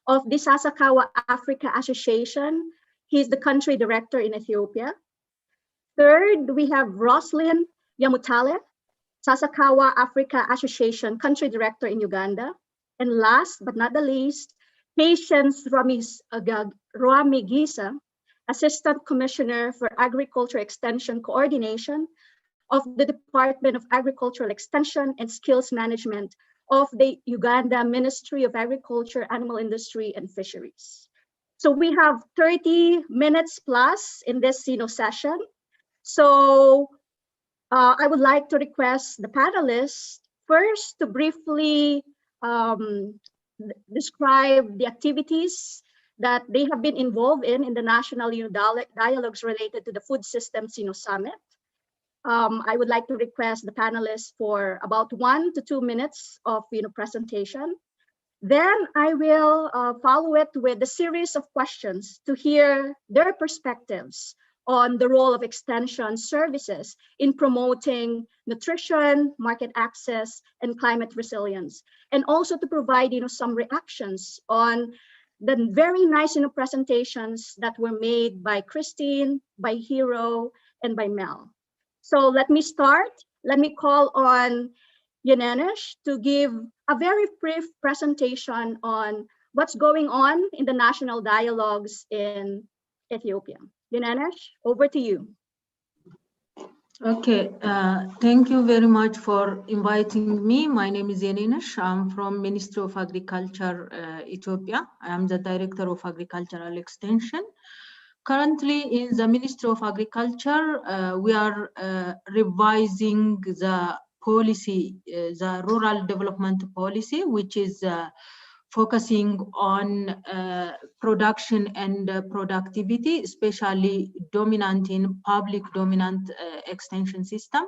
of the Sasakawa Africa Association. He's the country director in Ethiopia. Third, we have Rosalyn Nyamtale, Sasakawa Africa Association country director in Uganda. And last but not the least, Patience Ruamigisa, Assistant Commissioner for Agriculture Extension Coordination of the Department of Agricultural Extension and Skills Management of the Uganda Ministry of Agriculture, Animal Industry, and Fisheries. So we have 30 minutes plus in this session. So I would like to request the panelists first to briefly describe the activities that they have been involved in the national dialogues related to the food systems summit. I would like to request the panelists for about 1 to 2 minutes of presentation. Then I will follow it with a series of questions to hear their perspectives on the role of extension services in promoting nutrition, market access, and climate resilience, and also to provide some reactions on the very nice presentations that were made by Christine, by Hiro, and by Mel. So let me start. Let me call on Yememesh to give a very brief presentation on what's going on in the national dialogues in Ethiopia. Yememesh, over to you. Okay, thank you very much for inviting me. My name is Yememesh. I'm from Ministry of Agriculture, Ethiopia. I am the Director of Agricultural Extension. Currently in the Ministry of Agriculture, we are revising the policy, the rural development policy, which is focusing on production and productivity, especially dominant in public dominant extension system.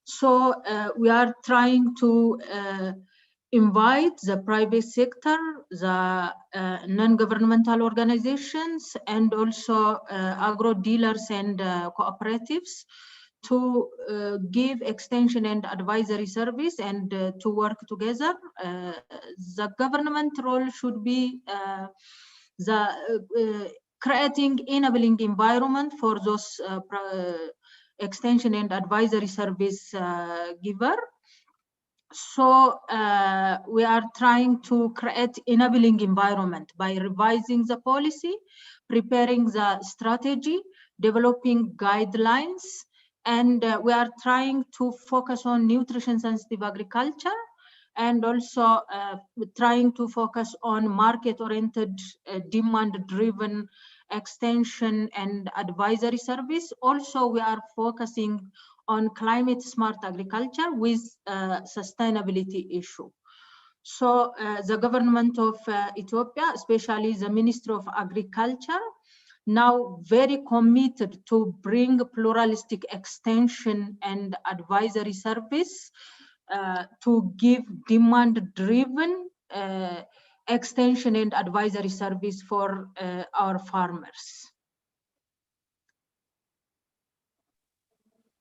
So we are trying to invite the private sector, the non-governmental organizations, and also agro dealers and cooperatives to give extension and advisory service and to work together. The government role should be the creating enabling environment for those extension and advisory service giver. So we are trying to create enabling environment by revising the policy, preparing the strategy, developing guidelines, and we are trying to focus on nutrition sensitive agriculture, and also trying to focus on market-oriented, demand-driven extension and advisory service. Also, we are focusing on climate smart agriculture with sustainability issue. So the government of Ethiopia, especially the Ministry of Agriculture, now very committed to bring pluralistic extension and advisory service to give demand-driven extension and advisory service for our farmers.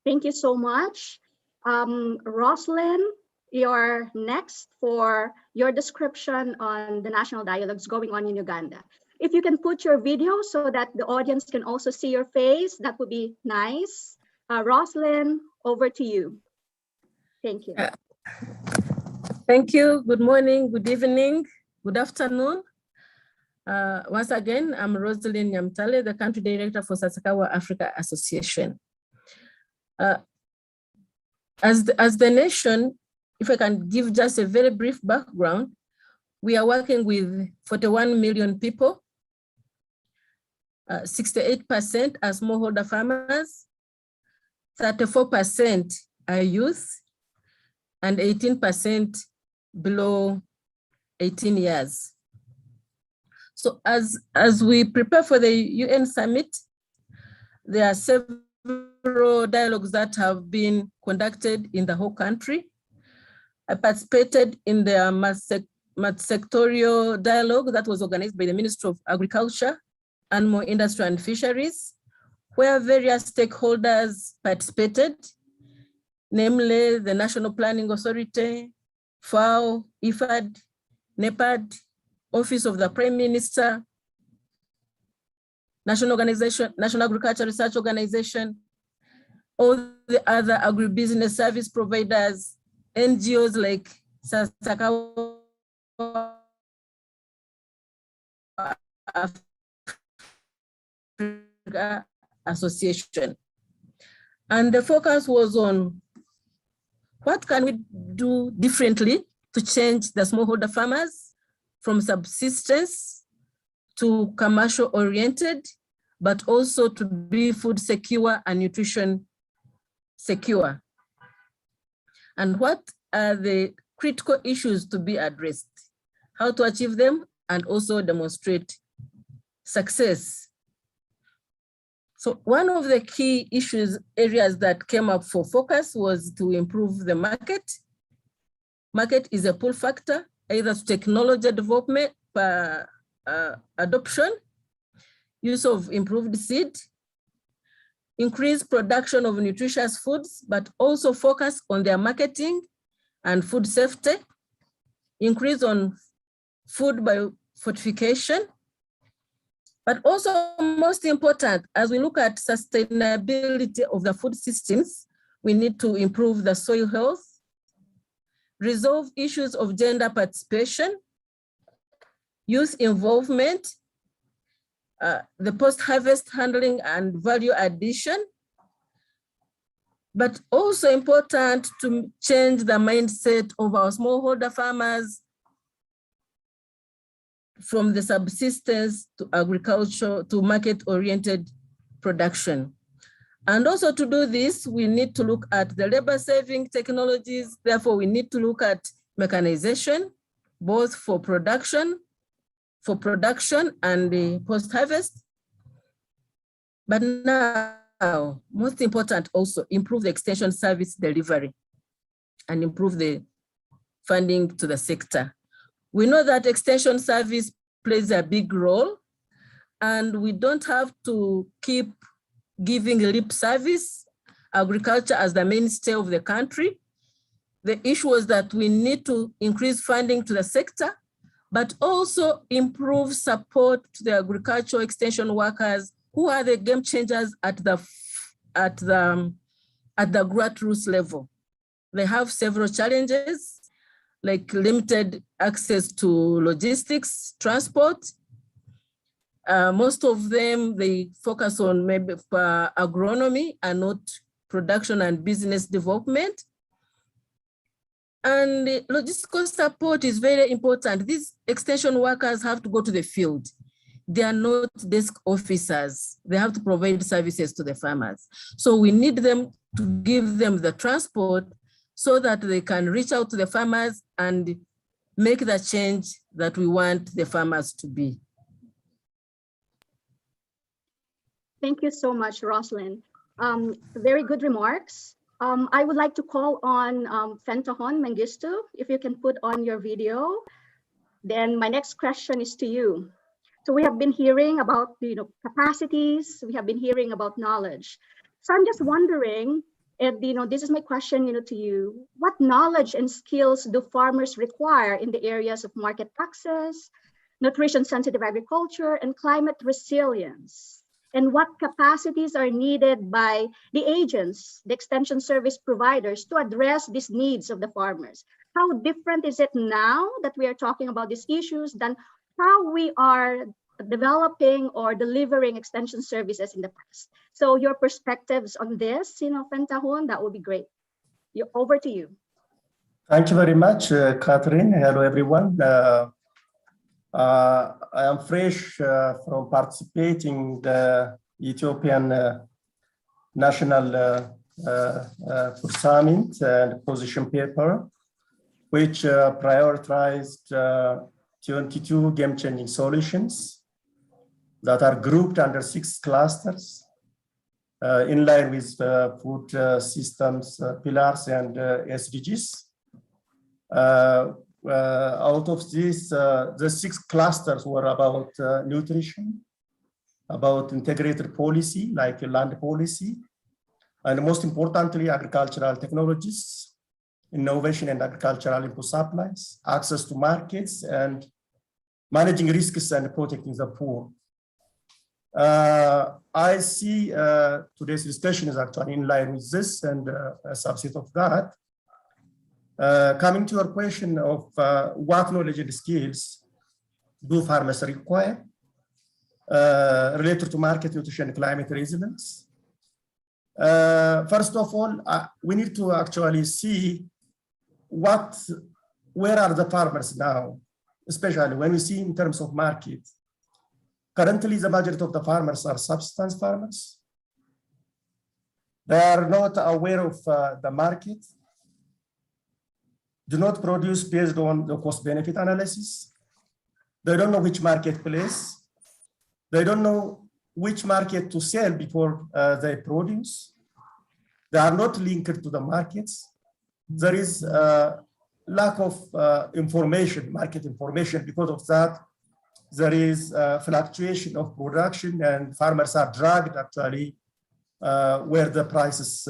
Thank you so much. Rosalyn, you're next for your description on the national dialogues going on in Uganda. If you can put your video so that the audience can also see your face, that would be nice. Rosalyn, over to you. Thank you. Thank you. Good morning, good evening, good afternoon. Once again, I'm Rosalyn Nyamtale, the country director for Sassakawa Africa Association. As the nation, if I can give just a very brief background, we are working with 41 million people. 68% are smallholder farmers, 34% are youth, and 18% below 18 years. So as we prepare for the UN summit, there are several dialogues that have been conducted in the whole country. I participated in the multi-sectorial dialogue that was organized by the Ministry of Agriculture, Animal Industry and Fisheries, where various stakeholders participated, namely the National Planning Authority, FAO, IFPRI, NEPAD, Office of the Prime Minister, National Agriculture Research Organization, all the other agribusiness service providers, NGOs like Sasakawa Africa Association. And the focus was on what can we do differently to change the smallholder farmers from subsistence to commercial oriented, but also to be food secure and nutrition secure. And what are the critical issues to be addressed, how to achieve them, and also demonstrate success. So one of the key areas that came up for focus was to improve the market. Market is a pull factor, either to technology development, adoption, use of improved seed, increase production of nutritious foods, but also focus on their marketing and food safety, increase on food biofortification, but also most important, as we look at sustainability of the food systems, we need to improve the soil health, resolve issues of gender participation, youth involvement, the post-harvest handling and value addition, but also important to change the mindset of our smallholder farmers from the subsistence to agriculture to market-oriented production. And also to do this, we need to look at the labor-saving technologies. Therefore, we need to look at mechanization, both for production and the post-harvest. But now, most important also, improve the extension service delivery and improve the funding to the sector. We know that extension service plays a big role, and we don't have to keep giving lip service, agriculture as the mainstay of the country. The issue was that we need to increase funding to the sector, but also improve support to the agricultural extension workers who are the game changers at the grassroots level. They have several challenges, like limited access to logistics, transport. Most of them, they focus on maybe agronomy and not production and business development. And logistical support is very important. These extension workers have to go to the field. They are not desk officers. They have to provide services to the farmers. So we need them to give them the transport so that they can reach out to the farmers and make the change that we want the farmers to be. Thank you so much, Rosalyn. Very good remarks. I would like to call on Fentahon Mengistu, if you can put on your video. Then my next question is to you. So we have been hearing about capacities, we have been hearing about knowledge. So I'm just wondering, this is my question to you, what knowledge and skills do farmers require in the areas of market access, nutrition-sensitive agriculture, and climate resilience? And what capacities are needed by the agents, the extension service providers, to address these needs of the farmers? How different is it now that we are talking about these issues than how we are developing or delivering extension services in the past? So your perspectives on this, Fentahon, that would be great. Over to you. Thank you very much, Catherine. Hello, everyone. I am fresh from participating in the Ethiopian National Summit and position paper, which prioritized 22 game-changing solutions that are grouped under 6 clusters in line with food systems pillars and SDGs. Out of this, the 6 clusters were about nutrition, about integrated policy, like land policy, and most importantly, agricultural technologies, innovation and agricultural input supplies, access to markets, and managing risks and protecting the poor. I see today's discussion is actually in line with this and a subset of that. Coming to your question of what knowledge and skills do farmers require related to market, nutrition, and climate resilience. First of all, we need to actually see where are the farmers now, especially when we see in terms of market. Currently, the majority of the farmers are subsistence farmers. They are not aware of the market, do not produce based on the cost-benefit analysis. They don't know which marketplace. They don't know which market to sell before they produce. They are not linked to the markets. There is lack of information, market information. Because of that, there is fluctuation of production, and farmers are dragged actually where the prices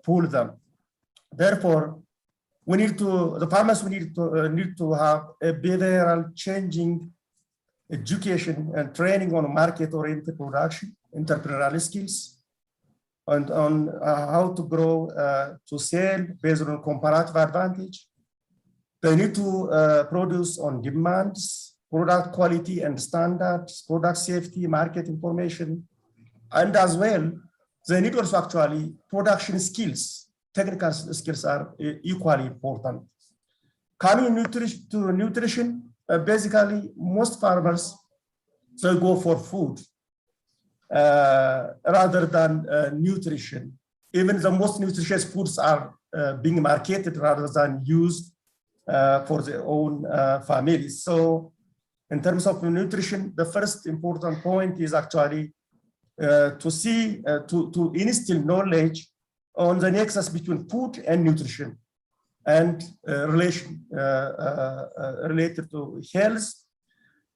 pull them. Therefore, the farmers need to have a behavioral changing education and training on market-oriented production, entrepreneurial skills, and on how to grow to sell based on comparative advantage. They need to produce on demands, product quality and standards, product safety, market information, and as well, they need also actually production skills. Technical skills are equally important. Coming to nutrition, basically most farmers, so go for food rather than nutrition. Even the most nutritious foods are being marketed rather than used for their own families. So in terms of nutrition, the first important point is actually to instill knowledge on the nexus between food and nutrition and relation related to health.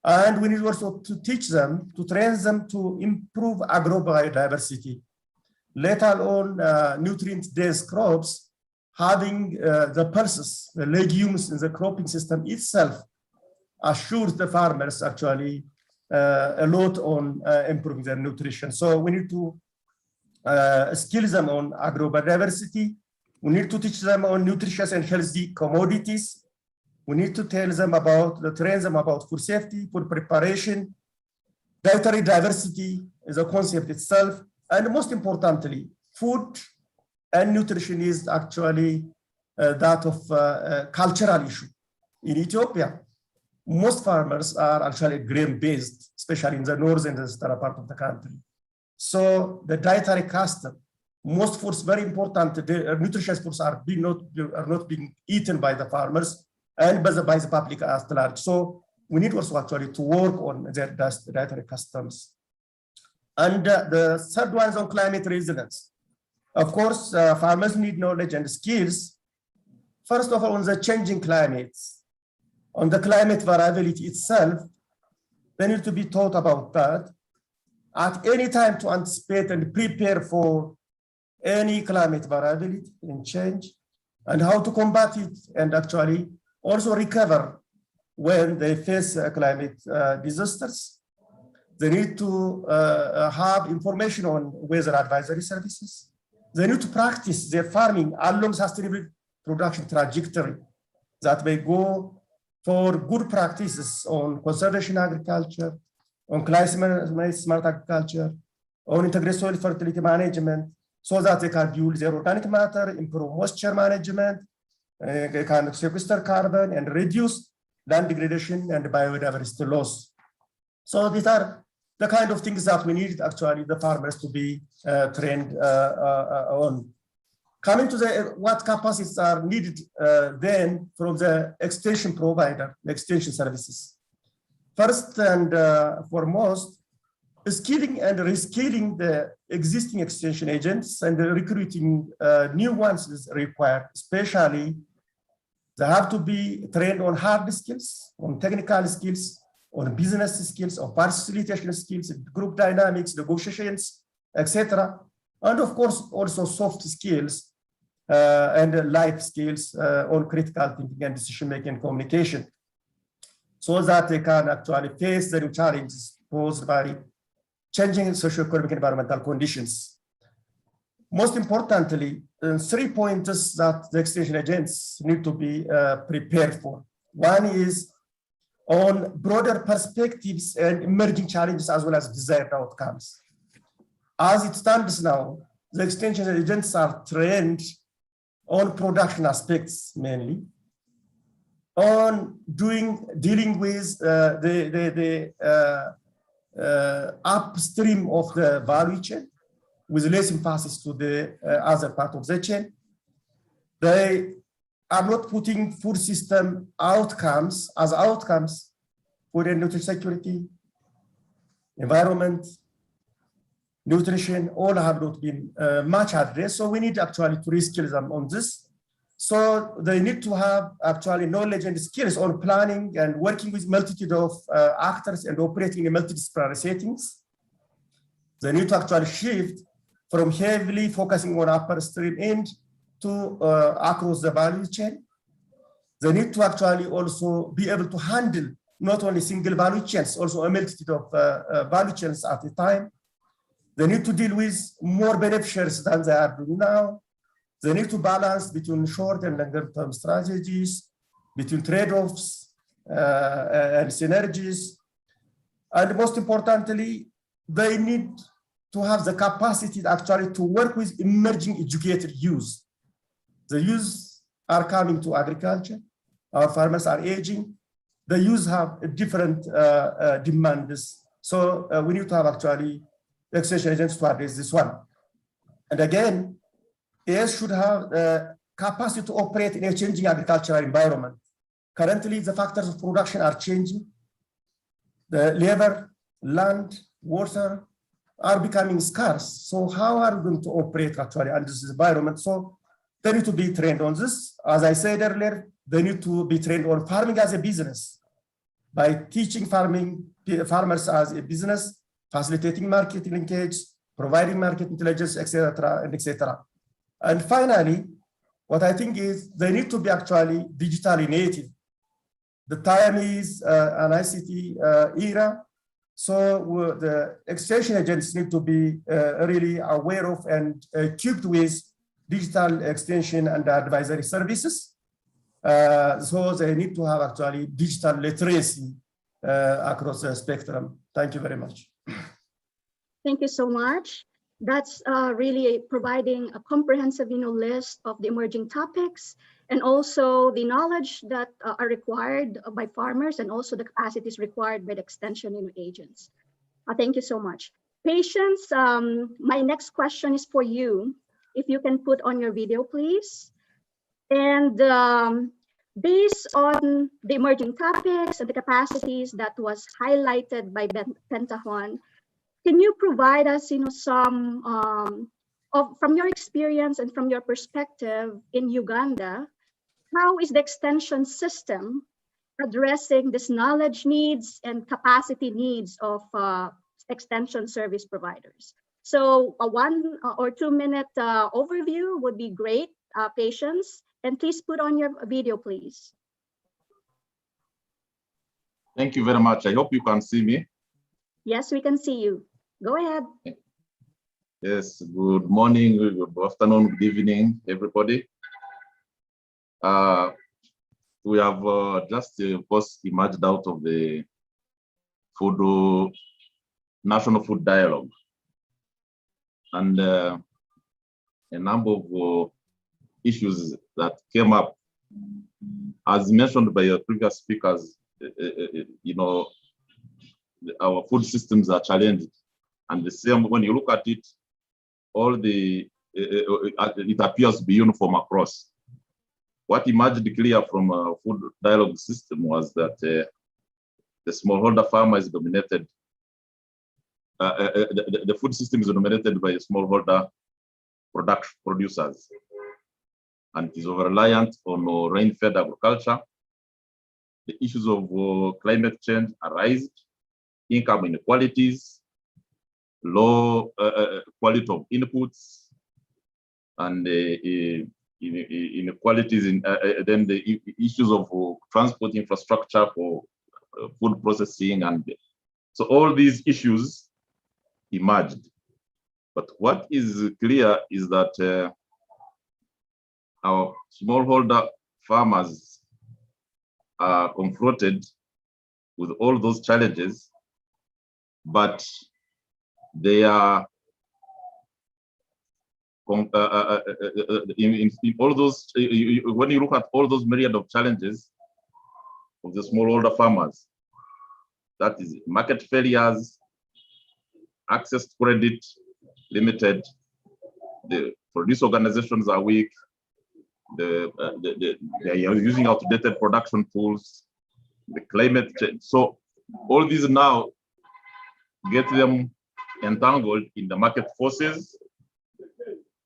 And we need also to teach them, to train them to improve agrobiodiversity, let alone nutrient-dense crops, having the pulses, the legumes in the cropping system itself assures the farmers actually a lot on improving their nutrition. So we need to skill them on agrobiodiversity. We need to teach them on nutritious and healthy commodities. We need to tell them train them about food safety, food preparation. Dietary diversity is a concept itself. And most importantly, food and nutrition is actually that of cultural issue. In Ethiopia, most farmers are actually grain-based, especially in the northern and southern part of the country. So the dietary custom, most foods, very important, the nutritious foods are not being eaten by the farmers and by the public at large. So we need also actually to work on their dietary customs. And the third one is on climate resilience. Of course, farmers need knowledge and skills. First of all, on the changing climates, on the climate variability itself, they need to be taught about that at any time to anticipate and prepare for any climate variability and change, and how to combat it, and actually also recover when they face climate disasters. They need to have information on weather advisory services. They need to practice their farming along sustainable production trajectory that may go for good practices on conservation agriculture, on climate smart agriculture, on integrated soil fertility management, so that they can build their organic matter, improve moisture management, they can sequester carbon and reduce land degradation and biodiversity loss. So these are the kind of things that we need actually the farmers to be trained on. Coming to what capacities are needed then from the extension provider, the extension services. First and foremost, skilling and reskilling the existing extension agents and recruiting new ones is required, especially they have to be trained on hard skills, on technical skills, on business skills, on facilitation skills, group dynamics, negotiations, etc. And of course, also soft skills and life skills on critical thinking and decision-making and communication, so that they can actually face the new challenges posed by changing socioeconomic environmental conditions. Most importantly, 3 points that the extension agents need to be prepared for. One is on broader perspectives and emerging challenges as well as desired outcomes. As it stands now, the extension agents are trained on production aspects mainly, on dealing with the upstream of the value chain, with less emphasis to the other part of the chain. They are not putting food system outcomes as outcomes, food and nutrition security, environment, nutrition, all have not been much addressed. So we need actually to reskill them on this. So they need to have actually knowledge and skills on planning and working with multitude of actors and operating in multidisciplinary settings. They need to actually shift from heavily focusing on upstream end to across the value chain. They need to actually also be able to handle not only single value chains, also a multitude of value chains at a time. They need to deal with more beneficiaries than they are doing now. They need to balance between short and longer term strategies, between trade-offs and synergies. And most importantly, they need to have the capacity actually to work with emerging educated youth. The youth are coming to agriculture. Our farmers are aging. The youth have different demands. So we need to have actually extension agents to address this one. And again, AS should have the capacity to operate in a changing agricultural environment. Currently, the factors of production are changing. The labor, land, water are becoming scarce. So how are we going to operate actually under this environment? So they need to be trained on this. As I said earlier, they need to be trained on farming as a business by teaching farmers as a business, facilitating market linkage, providing market intelligence, etc., and etc. And finally, what I think is they need to be actually digitally native. The time is an ICT era. So the extension agents need to be really aware of and equipped with digital extension and advisory services. So they need to have actually digital literacy across the spectrum. Thank you very much. Thank you so much. That's really providing a comprehensive list of the emerging topics and also the knowledge that are required by farmers and also the capacities required by the extension agents. Thank you so much. Patience, my next question is for you. If you can put on your video, please. And based on the emerging topics and the capacities that was highlighted by Pentagon, can you provide us, some from your experience and from your perspective in Uganda, how is the extension system addressing this knowledge needs and capacity needs of extension service providers? So a 1 or 2 minute overview would be great, Patience. And please put on your video, please. Thank you very much. I hope you can see me. Yes, we can see you. Go ahead. Yes, good morning, good afternoon, good evening, everybody. We have just, of course, emerged out of the National Food Dialogue. And a number of issues that came up, as mentioned by your previous speakers, our food systems are challenged. And the same, when you look at it, it appears to be uniform across. What emerged clear from a food dialogue system was that the smallholder farmer is dominated. The food system is dominated by smallholder producers, and it is over-reliant on rain-fed agriculture. The issues of climate change arise, income inequalities, low quality of inputs, and inequalities in then the issues of transport infrastructure for food processing, and so all these issues emerged. But what is clear is that our smallholder farmers are confronted with all those challenges, but they are in all those, when you look at all those myriad of challenges of the smallholder farmers, that is market failures, access to credit limited, the produce organizations are weak, they are using outdated production tools, the climate change. So all these now get them entangled in the market forces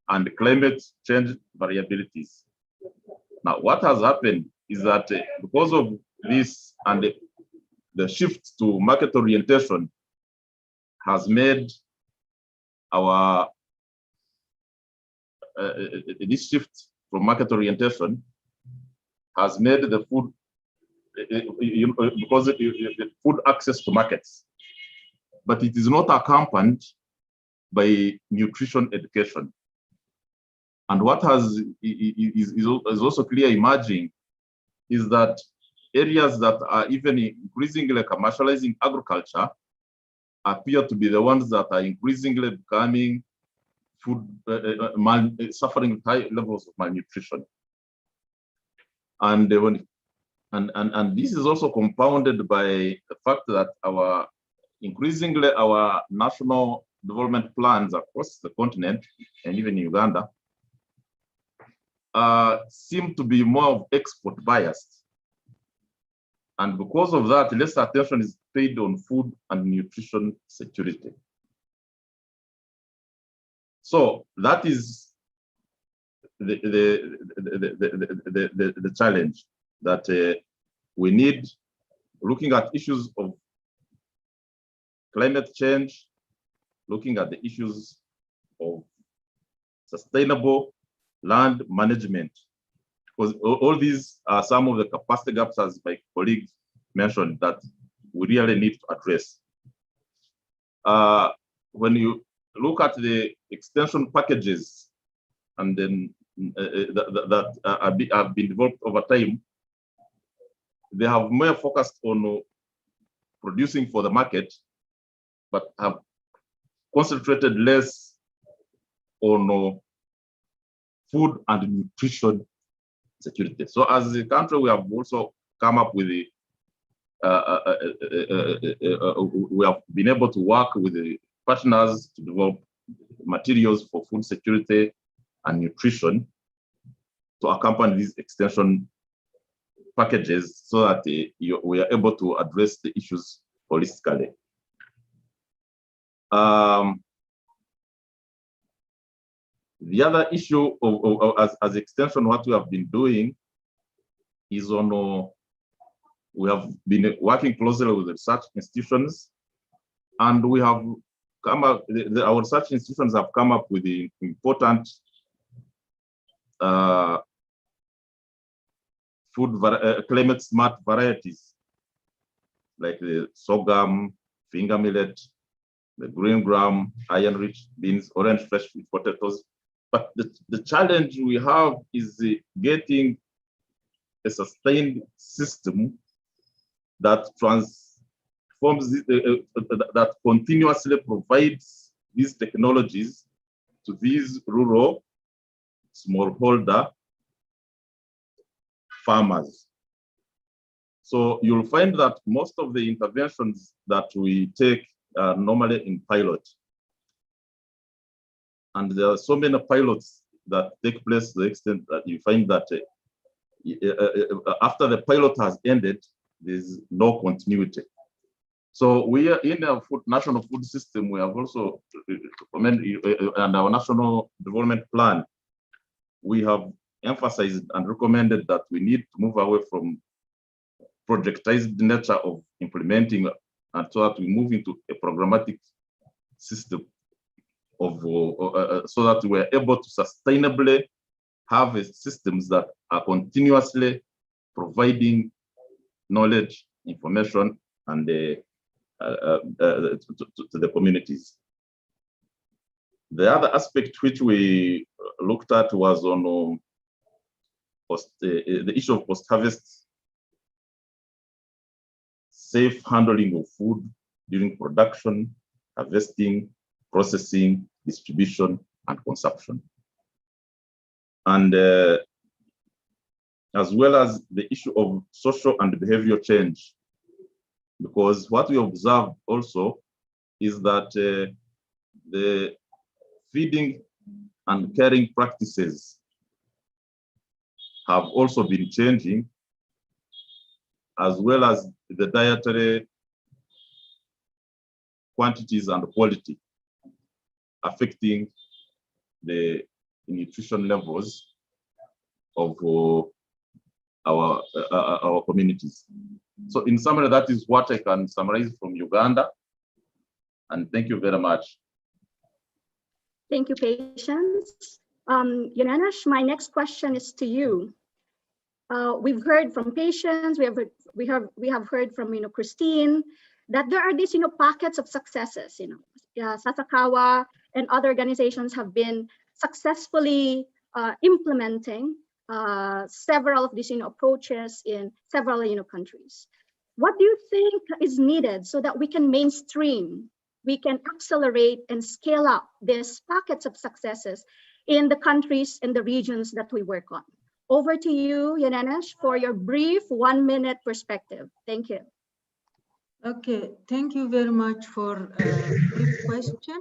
and climate change variabilities. Now, what has happened is that because of this and the shift to market orientation has made our this shift from market orientation has made the food because the food access to markets, but it is not accompanied by nutrition education. And what is also clear emerging is that areas that are even increasingly commercializing agriculture appear to be the ones that are increasingly becoming food suffering high levels of malnutrition. And this is also compounded by the fact that increasingly our national development plans across the continent and even Uganda seem to be more of export biased. And because of that, less attention is paid on food and nutrition security. So that is the challenge that we need, looking at issues of climate change, looking at the issues of sustainable land management because all these are some of the capacity gaps, as my colleague mentioned, that we really need to address. When you look at the extension packages and then that have been developed over time, they have more focused on producing for the market, but have concentrated less on food and nutrition security. So as a country, we have also come up with the we have been able to work with the partners to develop materials for food security and nutrition to accompany these extension packages so that we are able to address the issues holistically. The other issue as extension, what we have been doing is on, we have been working closely with the research institutions, and we have come up, our research institutions have come up with the important climate smart varieties like the sorghum, finger millet, the green gram, iron-rich beans, orange fresh potatoes. But the challenge we have is getting a sustained system that transforms, that continuously provides these technologies to these rural smallholder farmers. So you'll find that most of the interventions that we take are normally in pilot. And there are so many pilots that take place to the extent that you find that after the pilot has ended, there's no continuity. So we are in our national food system, we have also recommended, and our national development plan, we have emphasized and recommended that we need to move away from projectized nature of implementing, and so that we move into a programmatic system of so that we are able to sustainably have systems that are continuously providing knowledge, information, and to the communities. The other aspect which we looked at was on the issue of post-harvest safe handling of food during production, harvesting, processing, distribution, and consumption. And as well as the issue of social and behavioral change, because what we observed also is that the feeding and caring practices have also been changing, as well as the dietary quantities and quality, affecting the nutrition levels of our communities. So in summary, that is what I can summarize from Uganda. And thank you very much. Thank you, Patience. Yunenesh, my next question is to you. We've heard from Patience, we have heard from Christine, that there are these pockets of successes. Sassakawa and other organizations have been successfully implementing several of these approaches in several countries. What do you think is needed so that we can mainstream, we can accelerate and scale up these pockets of successes in the countries and the regions that we work on? Over to you, Yunenesh, for your brief 1-minute perspective. Thank you. Okay, thank you very much for this question.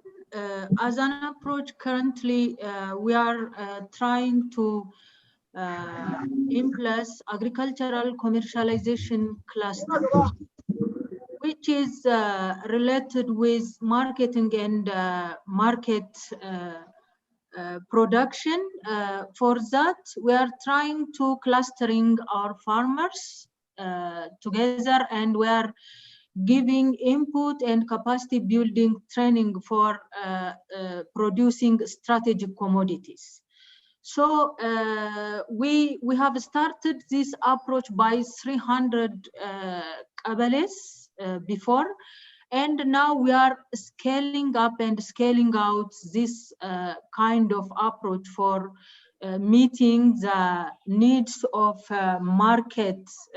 As an approach, currently we are trying to implement agricultural commercialization cluster, which is related with marketing and market production. For that, we are trying to clustering our farmers together, and we are giving input and capacity building training for producing strategic commodities. So we have started this approach by 300 qabales before, and now we are scaling up and scaling out this kind of approach for meeting the needs of markets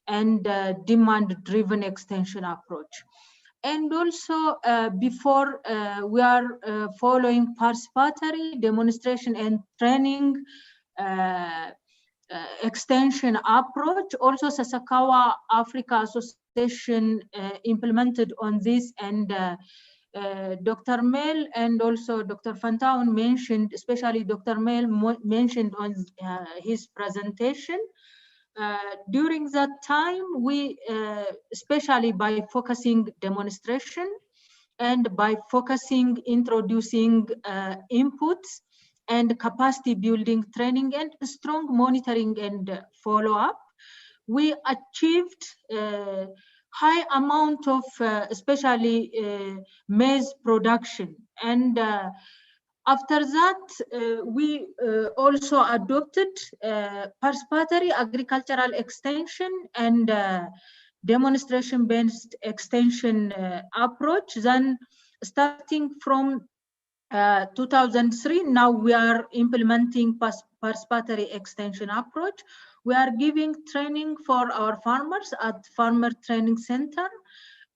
and demand-driven extension approach. And also before we are following participatory demonstration and training extension approach. Also Sassakawa Africa Association implemented on this, and Dr. Mel and also Dr. Fantaun mentioned, especially Dr. Mel mentioned on his presentation. During that time, we, especially by focusing demonstration and by focusing introducing inputs and capacity building training and strong monitoring and follow-up, we achieved high amount of especially maize production. And after that, we also adopted participatory agricultural extension and demonstration-based extension approach. Then starting from 2003, now we are implementing participatory extension approach. We are giving training for our farmers at Farmer Training Center.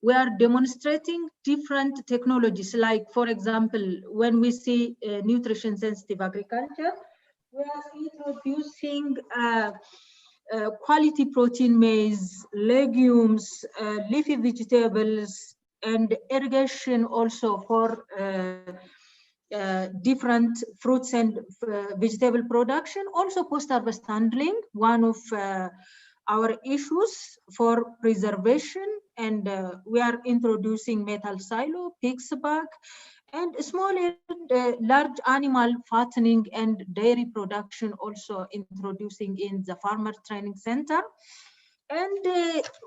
We are demonstrating different technologies, like, for example, when we see nutrition sensitive agriculture, we are introducing quality protein maize, legumes, leafy vegetables, and irrigation also for different fruits and vegetable production. Also post-harvest handling, one of our issues for preservation, and we are introducing metal silo, pig's bag, and small and large animal fattening and dairy production also introducing in the Farmer Training Center. And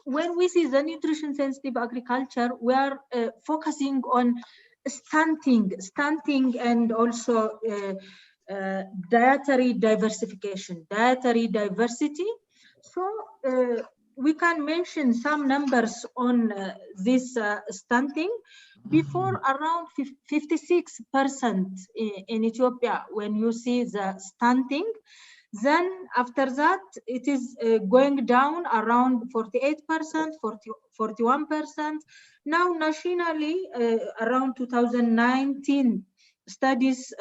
when we see the nutrition sensitive agriculture, we are focusing on stunting and also dietary diversification, dietary diversity. So we can mention some numbers on this stunting. Before, around 56% in Ethiopia, when you see the stunting, then after that, it is going down around 48%, 41%. Now, nationally, around 2019, studies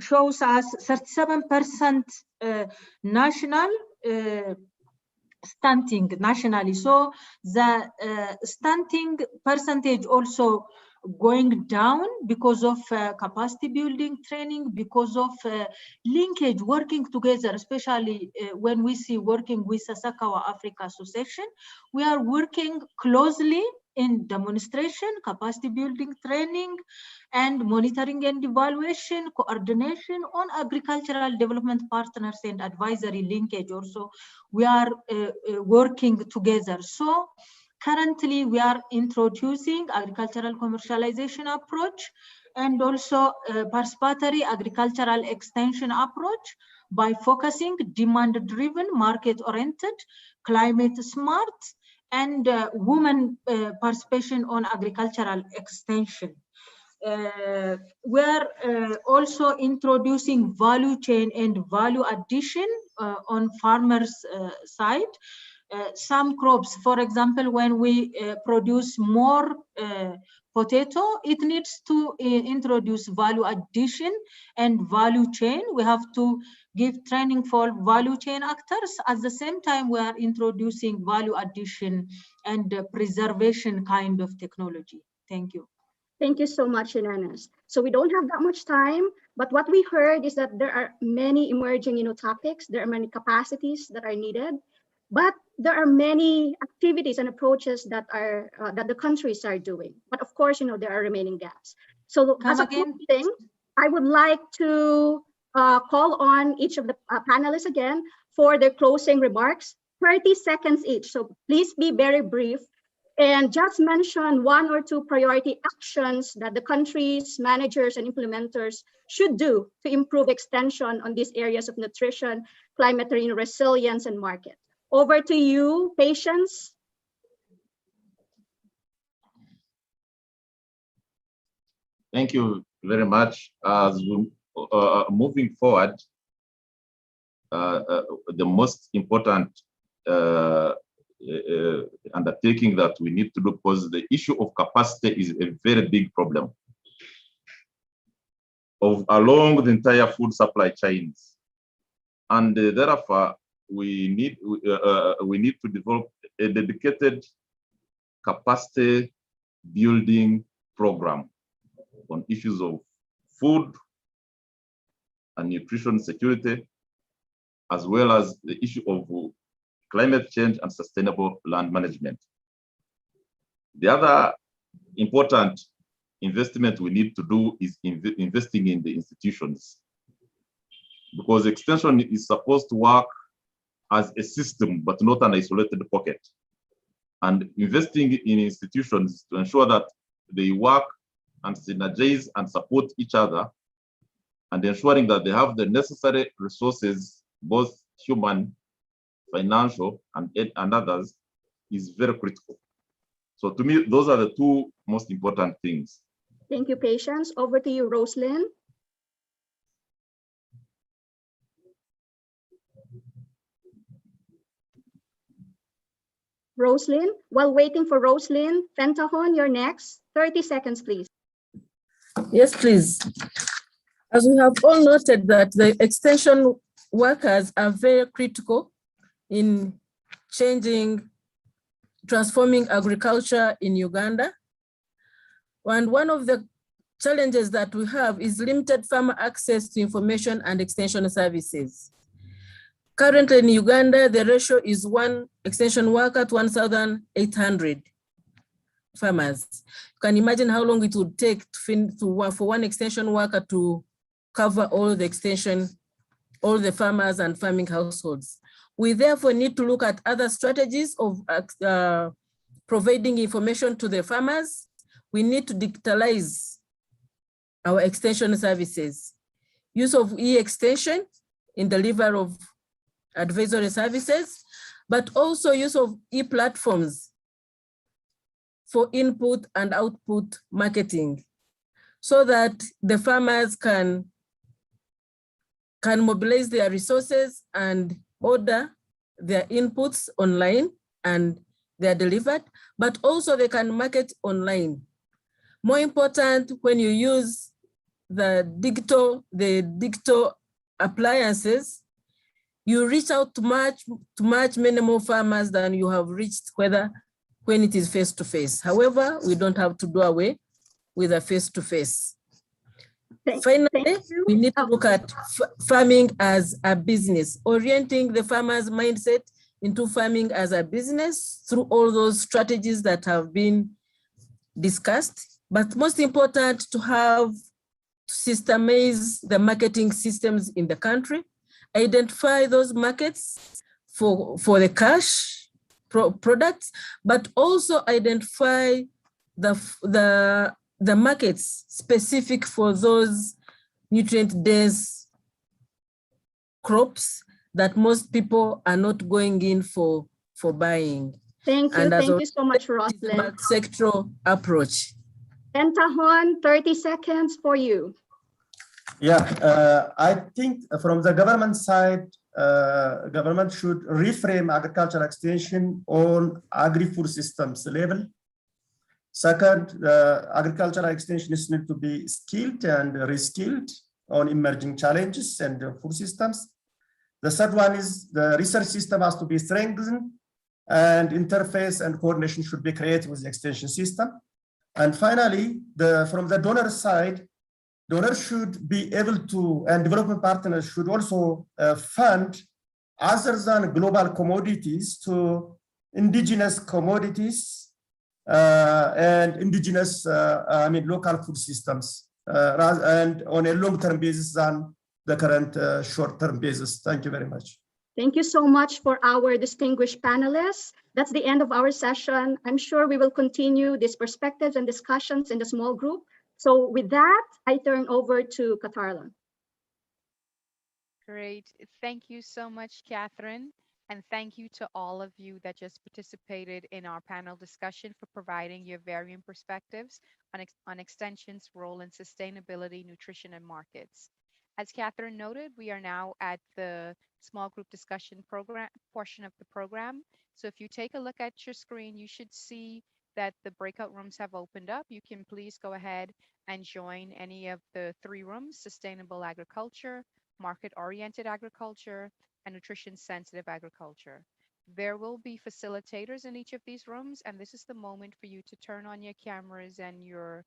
shows us 37% national stunting nationally. So the stunting percentage also going down because of capacity building training, because of linkage, working together, especially when we see working with Sasakawa Africa Association. We are working closely in demonstration, capacity building training, and monitoring and evaluation, coordination on agricultural development partners and advisory linkage also. We are working together. So currently we are introducing agricultural commercialization approach and also participatory agricultural extension approach by focusing demand-driven, market-oriented, climate-smart, and women participation on agricultural extension. We are also introducing value chain and value addition on farmers' side. Some crops, for example, when we produce more potato, it needs to introduce value addition and value chain. We have to give training for value chain actors. At the same time, we are introducing value addition and preservation kind of technology. Thank you. Thank you so much, Inanes. So we don't have that much time, but what we heard is that there are many emerging, topics. There are many capacities that are needed, but there are many activities and approaches that are that the countries are doing. But of course, there are remaining gaps. So as a thing, I would like to call on each of the panelists again for their closing remarks, 30 seconds each. So please be very brief. and just mention 1 or 2 priority actions that the country's managers and implementers should do to improve extension on these areas of nutrition, climate resilience, and market. Over to you, Patience. Thank you very much. As we moving forward, the most important undertaking that we need to do, because the issue of capacity is a very big problem along the entire food supply chains, and therefore we need to develop a dedicated capacity building program on issues of food and nutrition security, as well as the issue of climate change and sustainable land management. The other important investment we need to do is investing in the institutions, because extension is supposed to work as a system, but not an isolated pocket. And investing in institutions to ensure that they work and synergize and support each other, and ensuring that they have the necessary resources, both human, financial, and others, is very critical. So to me, those are the 2 most important things. Thank you, Patience. Over to you, Rosalyn. Rosalyn, while waiting for Rosalyn, Pentahon, you're next. 30 seconds, please. Yes, please. As we have all noted that the extension workers are very critical in transforming agriculture in Uganda. And one of the challenges that we have is limited farmer access to information and extension services. Currently in Uganda, the ratio is 1 extension worker to 1,800 farmers. You can imagine how long it would take for 1 extension worker to cover all the farmers and farming households. We therefore need to look at other strategies of providing information to the farmers. We need to digitalize our extension services. Use of e-extension in delivery of advisory services, but also use of e-platforms for input and output marketing, so that the farmers can mobilize their resources and order their inputs online and they're delivered, but also they can market online. More important, when you use the digital appliances, you reach out to many more farmers than you have reached when it is face-to-face. However, we don't have to do away with a face-to-face. Finally, we need to look at farming as a business, orienting the farmer's mindset into farming as a business through all those strategies that have been discussed. But most important, to systemize the marketing systems in the country, identify those markets for the cash products, but also identify the markets specific for those nutrient-dense crops that most people are not going in for buying. Thank you so much, Rosalyn. Sectoral approach. Pentahon, 30 seconds for you. Yeah, I think from the government side, government should reframe agricultural extension on agri-food systems level. Second, agricultural extensionists need to be skilled and reskilled on emerging challenges and food systems. The third one is the research system has to be strengthened, and interface and coordination should be created with the extension system. And finally, from the donor side, donors should be able to, and development partners should also fund other than global commodities to indigenous commodities and indigenous, local food systems, and on a long-term basis than the current short-term basis. Thank you very much. Thank you so much for our distinguished panelists. That's the end of our session. I'm sure we will continue these perspectives and discussions in the small group. So with that, I turn over to Katarlah. Great. Thank you so much, Catherine. And thank you to all of you that just participated in our panel discussion for providing your varying perspectives on Extension's role in sustainability, nutrition, and markets. As Catherine noted, we are now at the small group discussion program portion of the program. So if you take a look at your screen, you should see that the breakout rooms have opened up. You can please go ahead and join any of the three rooms: sustainable agriculture, market-oriented agriculture, and nutrition-sensitive agriculture. There will be facilitators in each of these rooms, and this is the moment for you to turn on your cameras and your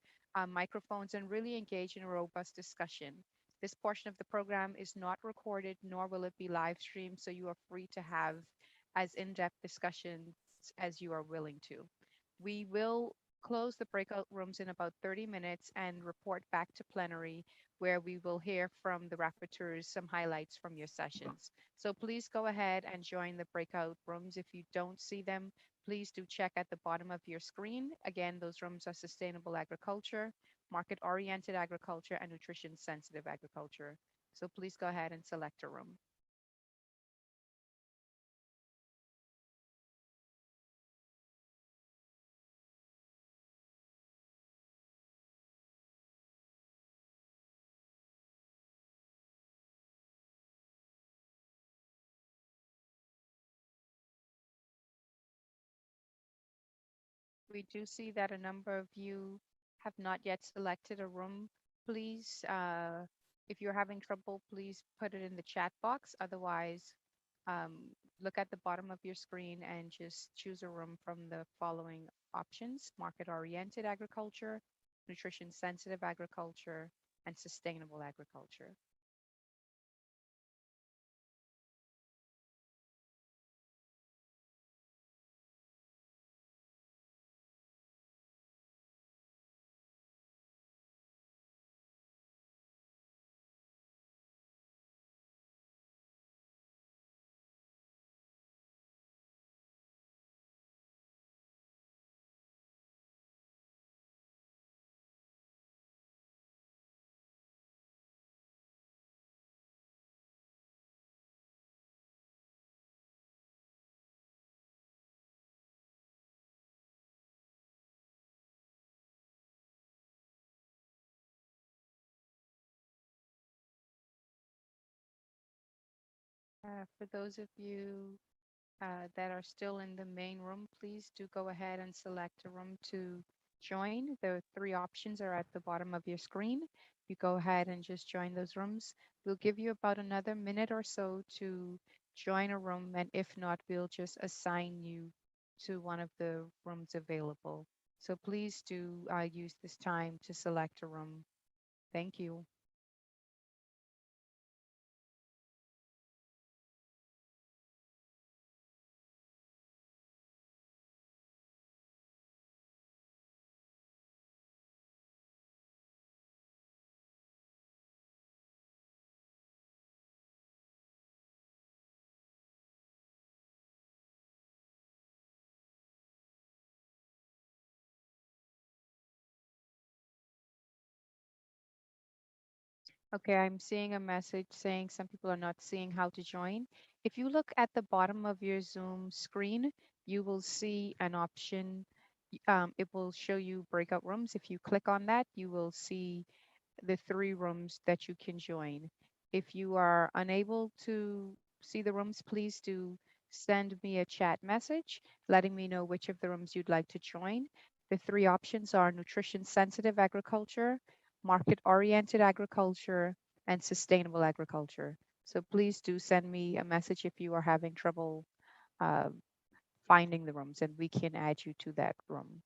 microphones and really engage in a robust discussion. This portion of the program is not recorded, nor will it be live streamed, so you are free to have as in-depth discussions as you are willing to. We will close the breakout rooms in about 30 minutes and report back to plenary, where we will hear from the rapporteurs some highlights from your sessions. So please go ahead and join the breakout rooms. If you don't see them, please do check at the bottom of your screen. Again, those rooms are sustainable agriculture, market-oriented agriculture, and nutrition-sensitive agriculture. So please go ahead and select a room. We do see that a number of you have not yet selected a room. Please, if you're having trouble, please put it in the chat box. Otherwise, look at the bottom of your screen and just choose a room from the following options: market-oriented agriculture, nutrition-sensitive agriculture, and sustainable agriculture. For those of you that are still in the main room, please do go ahead and select a room to join. The three options are at the bottom of your screen. You go ahead and just join those rooms. We'll give you about another minute or so to join a room, and if not, we'll just assign you to one of the rooms available. So please do use this time to select a room. Thank you. Okay, I'm seeing a message saying some people are not seeing how to join. If you look at the bottom of your Zoom screen, you will see an option. It will show you breakout rooms. If you click on that, you will see the three rooms that you can join. If you are unable to see the rooms, please do send me a chat message letting me know which of the rooms you'd like to join. The three options are nutrition sensitive agriculture, market-oriented agriculture, and sustainable agriculture. So please do send me a message if you are having trouble finding the rooms, and we can add you to that room.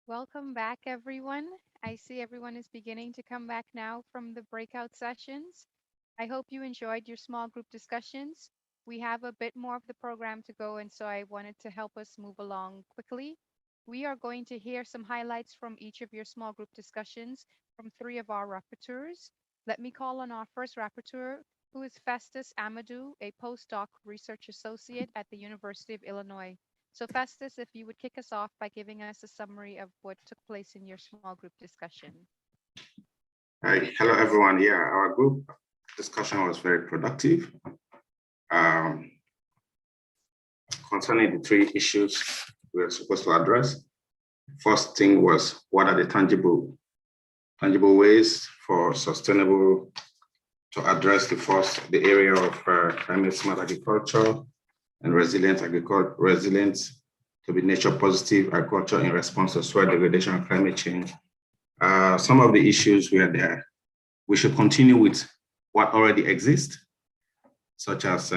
Welcome back, everyone. I see everyone is beginning to come back now from the breakout sessions. I hope you enjoyed your small group discussions. We have a bit more of the program to go, and so I wanted to help us move along quickly. We are going to hear some highlights from each of your small group discussions from 3 of our rapporteurs. Let me call on our first rapporteur, who is Festus Amadou, a postdoc research associate at the University of Illinois. So Festus, if you would kick us off by giving us a summary of what took place in your small group discussion. Hi, hello everyone. Yeah, our group discussion was very productive. Concerning the 3 issues we were supposed to address. First thing was, what are the tangible ways for sustainable to address the area of climate smart agriculture and resilient to be nature positive agriculture in response to soil degradation and climate change. Some of the issues were there. We should continue with what already exists, such as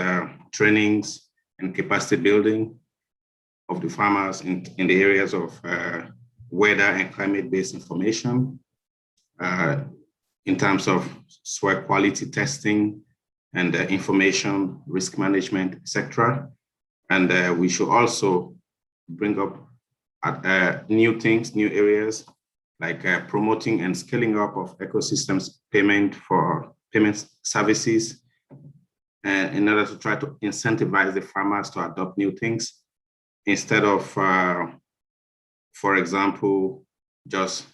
trainings and capacity building of the farmers in the areas of weather and climate-based information, in terms of soil quality testing and information, risk management, etc. And we should also bring up new things, new areas, like promoting and scaling up of ecosystems payment services, in order to try to incentivize the farmers to adopt new things, instead of, for example, just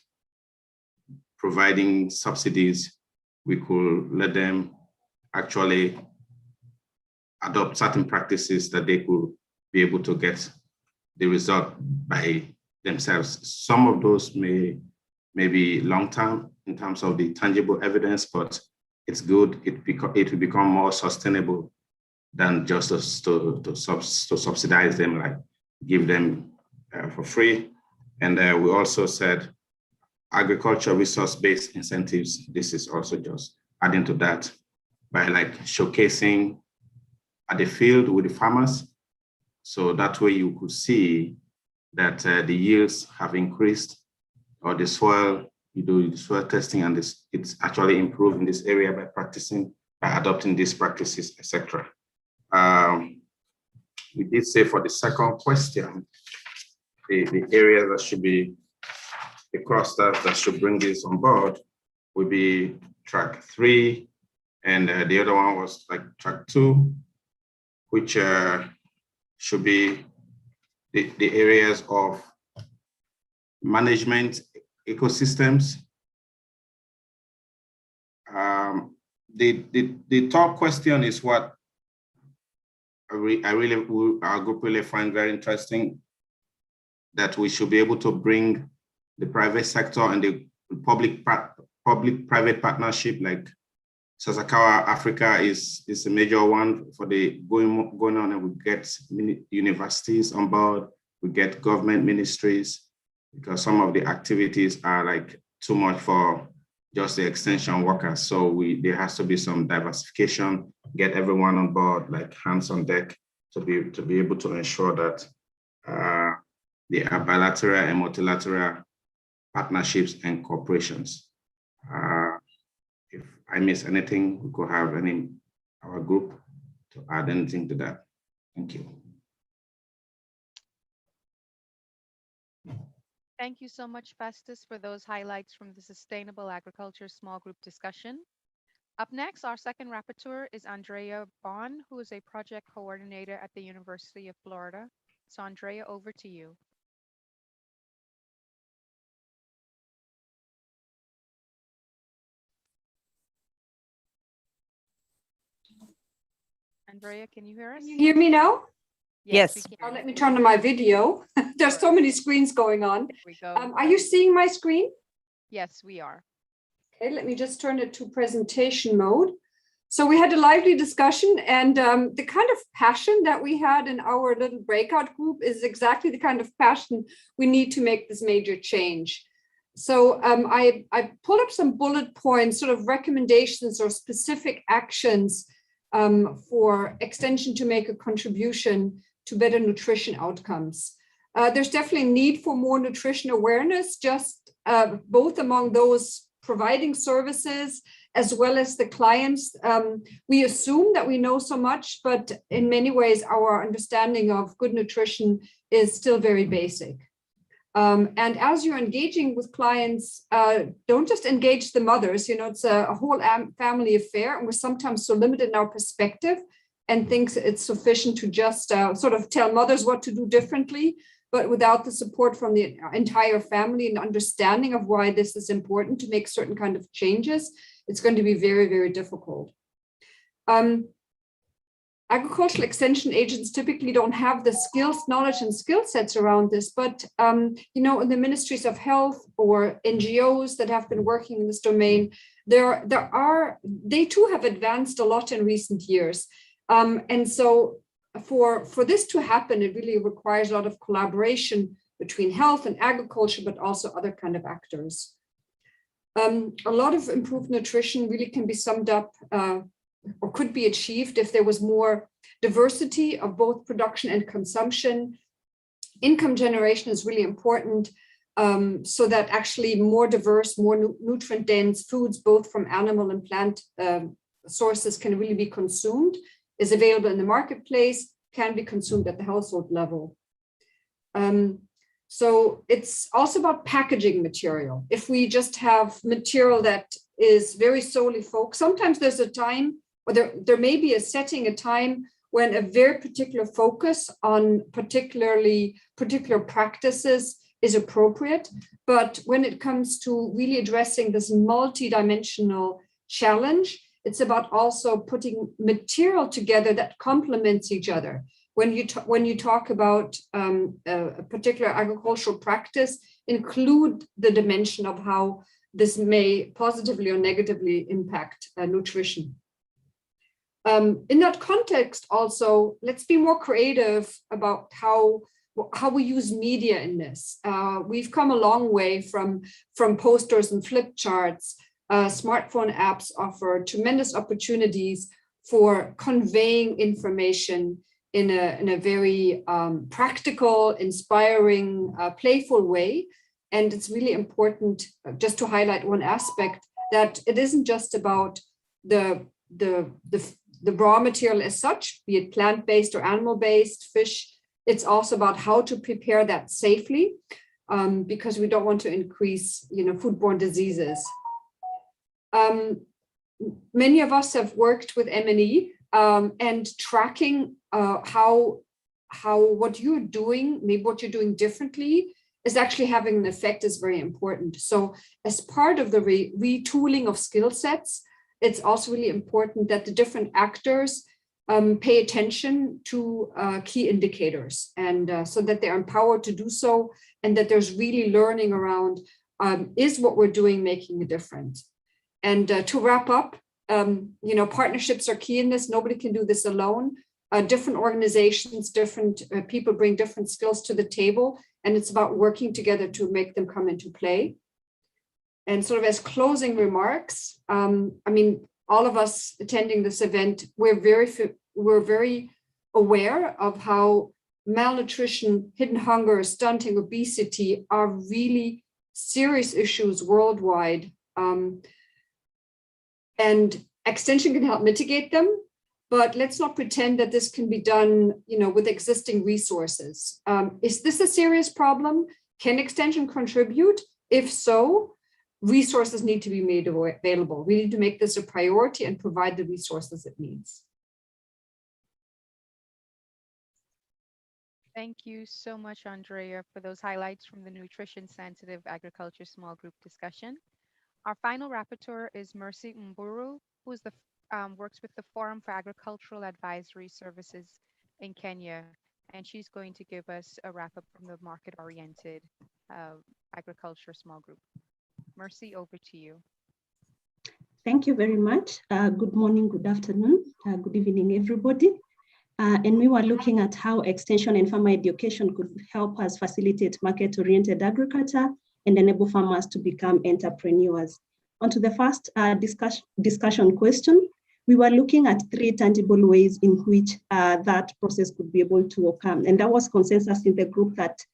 providing subsidies. We could let them actually adopt certain practices that they could be able to get the result by themselves. Some of those may be long-term in terms of the tangible evidence, but it's good. It will become more sustainable than just to subsidize them, like give them for free. And we also said agriculture resource-based incentives. This is also just adding to that by like showcasing at the field with the farmers. So that way you could see that the yields have increased, or the soil, you do the soil testing and it's actually improved in this area by adopting these practices, etc. We did say for the second question, the area that should be the cluster that should bring this on board would be track 3, and the other one was like track 2, which should be the areas of management ecosystemms. The third question is what our group really find very interesting, that we should be able to bring the private sector and the public-private partnership, like Sasakawa Africa is a major one for the going on, and we get universities on board, we get government ministries, because some of the activities are like too much for just the extension workers. So there has to be some diversification, get everyone on board, like hands on deck, to be able to ensure that there are bilateral and multilateral partnerships and corporations. If I miss anything, we could have our group to add anything to that. Thank you. Thank you so much, Festus, for those highlights from the Sustainable Agriculture Small Group discussion. Up next, our second rapporteur is Andrea Bond, who is a project coordinator at the University of Florida. So Andrea, over to you. Andrea, can you hear us? Can you hear me now? Yes. Let me turn on my video. There's so many screens going on. There we go. Are you seeing my screen? Yes, we are. Okay, let me just turn it to presentation mode. So we had a lively discussion, and the kind of passion that we had in our little breakout group is exactly the kind of passion we need to make this major change. So I pulled up some bullet points, sort of recommendations or specific actions for extension to make a contribution to better nutrition outcomes. There's definitely need for more nutrition awareness, just both among those providing services as well as the clients. We assume that we know so much, but in many ways, our understanding of good nutrition is still very basic. And as you're engaging with clients, don't just engage the mothers, it's a whole family affair, and we're sometimes so limited in our perspective and think it's sufficient to just sort of tell mothers what to do differently, but without the support from the entire family and understanding of why this is important to make certain kind of changes, it's going to be very, very difficult. Agricultural extension agents typically don't have the skills, knowledge, and skill sets around this, but in the ministries of health or NGOs that have been working in this domain, they too have advanced a lot in recent years. And so for this to happen, it really requires a lot of collaboration between health and agriculture, but also other kind of actors. A lot of improved nutrition really can be summed up or could be achieved if there was more diversity of both production and consumption. Income generation is really important, so that actually more diverse, more nutrient dense foods, both from animal and plant sources, can really be consumed, is available in the marketplace, can be consumed at the household level. So it's also about packaging material. If we just have material that is very solely focused, sometimes there's a time, or there may be a setting, a time when a very particular focus on particular practices is appropriate. But when it comes to really addressing this multi-dimensional challenge, it's about also putting material together that complements each other. When you talk about a particular agricultural practice, include the dimension of how this may positively or negatively impact nutrition. In that context, also, let's be more creative about how we use media in this. We've come a long way from posters and flip charts. Smartphone apps offer tremendous opportunities for conveying information in a very practical, inspiring, playful way. And it's really important, just to highlight one aspect, that it isn't just about the raw material as such, be it plant-based or animal-based, fish. It's also about how to prepare that safely, because we don't want to increase, foodborne diseases. Many of us have worked with M&E and tracking how what you're doing, maybe what you're doing differently, is actually having an effect is very important. So as part of the retooling of skill sets, it's also really important that the different actors pay attention to key indicators, and so that they're empowered to do so, and that there's really learning around, is what we're doing making a difference? And to wrap up, partnerships are key in this. Nobody can do this alone. Different organizations, different people bring different skills to the table, and it's about working together to make them come into play. And sort of as closing remarks, all of us attending this event, we're very aware of how malnutrition, hidden hunger, stunting, obesity are really serious issues worldwide. And extension can help mitigate them, but let's not pretend that this can be done, with existing resources. Is this a serious problem? Can extension contribute? If so, resources need to be made available. We need to make this a priority and provide the resources it needs. Thank you so much, Andrea, for those highlights from the Nutrition Sensitive Agriculture Small Group discussion. Our final rapporteur is Mercy Mburu, who is works with the Forum for Agricultural Advisory Services in Kenya, and she's going to give us a wrap-up from the market-oriented agriculture small group. Mercy, over to you. Thank you very much. Good morning, good afternoon, good evening, everybody. And we were looking at how extension and farmer education could help us facilitate market-oriented agriculture and enable farmers to become entrepreneurs. On to the first discussion question, we were looking at 3 tangible ways in which that process could be able to occur. And there was consensus in the group that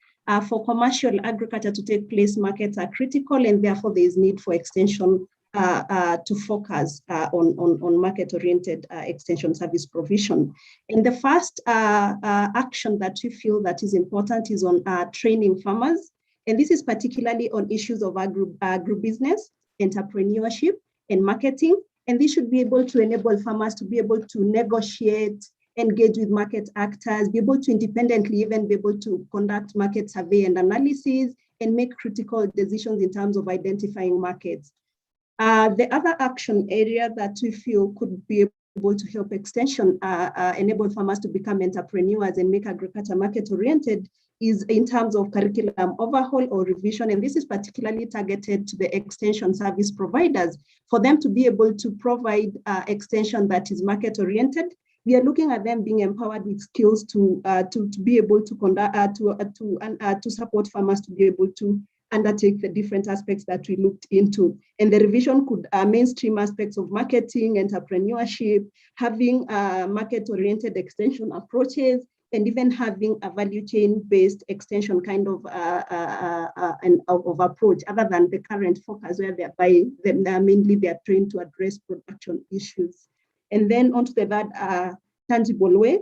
for commercial agriculture to take place, markets are critical, and therefore there is need for extension to focus on market-oriented extension service provision. And the first action that we feel that is important is on training farmers. And this is particularly on issues of agribusiness, entrepreneurship, and marketing. And this should be able to enable farmers to be able to negotiate, engage with market actors, be able to independently even be able to conduct market survey and analysis, and make critical decisions in terms of identifying markets. The other action area that we feel could be able to help extension enable farmers to become entrepreneurs and make agriculture market-oriented is in terms of curriculum overhaul or revision. And this is particularly targeted to the extension service providers for them to be able to provide extension that is market-oriented. We are looking at them being empowered with skills to be able to conduct, to support farmers to be able to undertake the different aspects that we looked into. And the revision could mainstream aspects of marketing, entrepreneurship, having market-oriented extension approaches, and even having a value chain-based extension kind of approach, other than the current focus where mainly they are trained to address production issues. And then onto the third tangible way,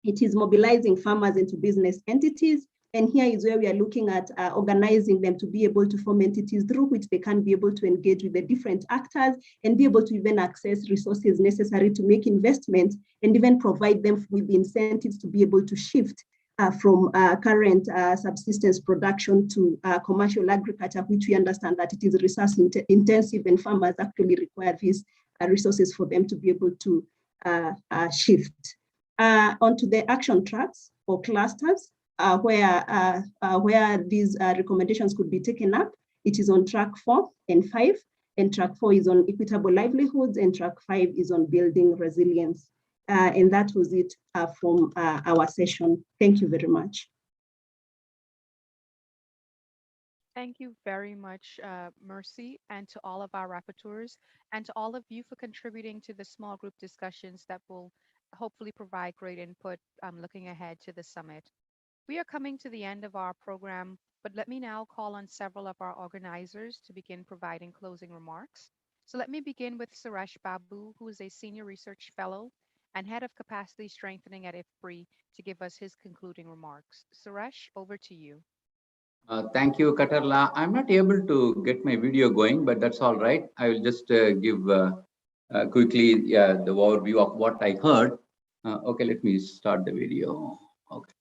it is mobilizing farmers into business entities. And here is where we are looking at organizing them to be able to form entities through which they can be able to engage with the different actors and be able to even access resources necessary to make investments and even provide them with the incentives to be able to shift from current subsistence production to commercial agriculture, which we understand that it is resource intensive and farmers actually require these resources for them to be able to shift. Onto the action tracks or clusters, where these recommendations could be taken up. It is on track 4 and 5, and track 4 is on equitable livelihoods, and track 5 is on building resilience. And that was it from our session. Thank you very much. Thank you very much, Mercy, and to all of our rapporteurs, and to all of you for contributing to the small group discussions that will hopefully provide great input looking ahead to the summit. We are coming to the end of our program, but let me now call on several of our organizers to begin providing closing remarks. So let me begin with Suresh Babu, who is a Senior Research Fellow and Head of Capacity Strengthening at IFPRI, to give us his concluding remarks. Suresh, over to you. Thank you, Katarlah. I'm not able to get my video going, but that's all right. I will just give quickly the overview of what I heard. Okay, let me start the video. Okay.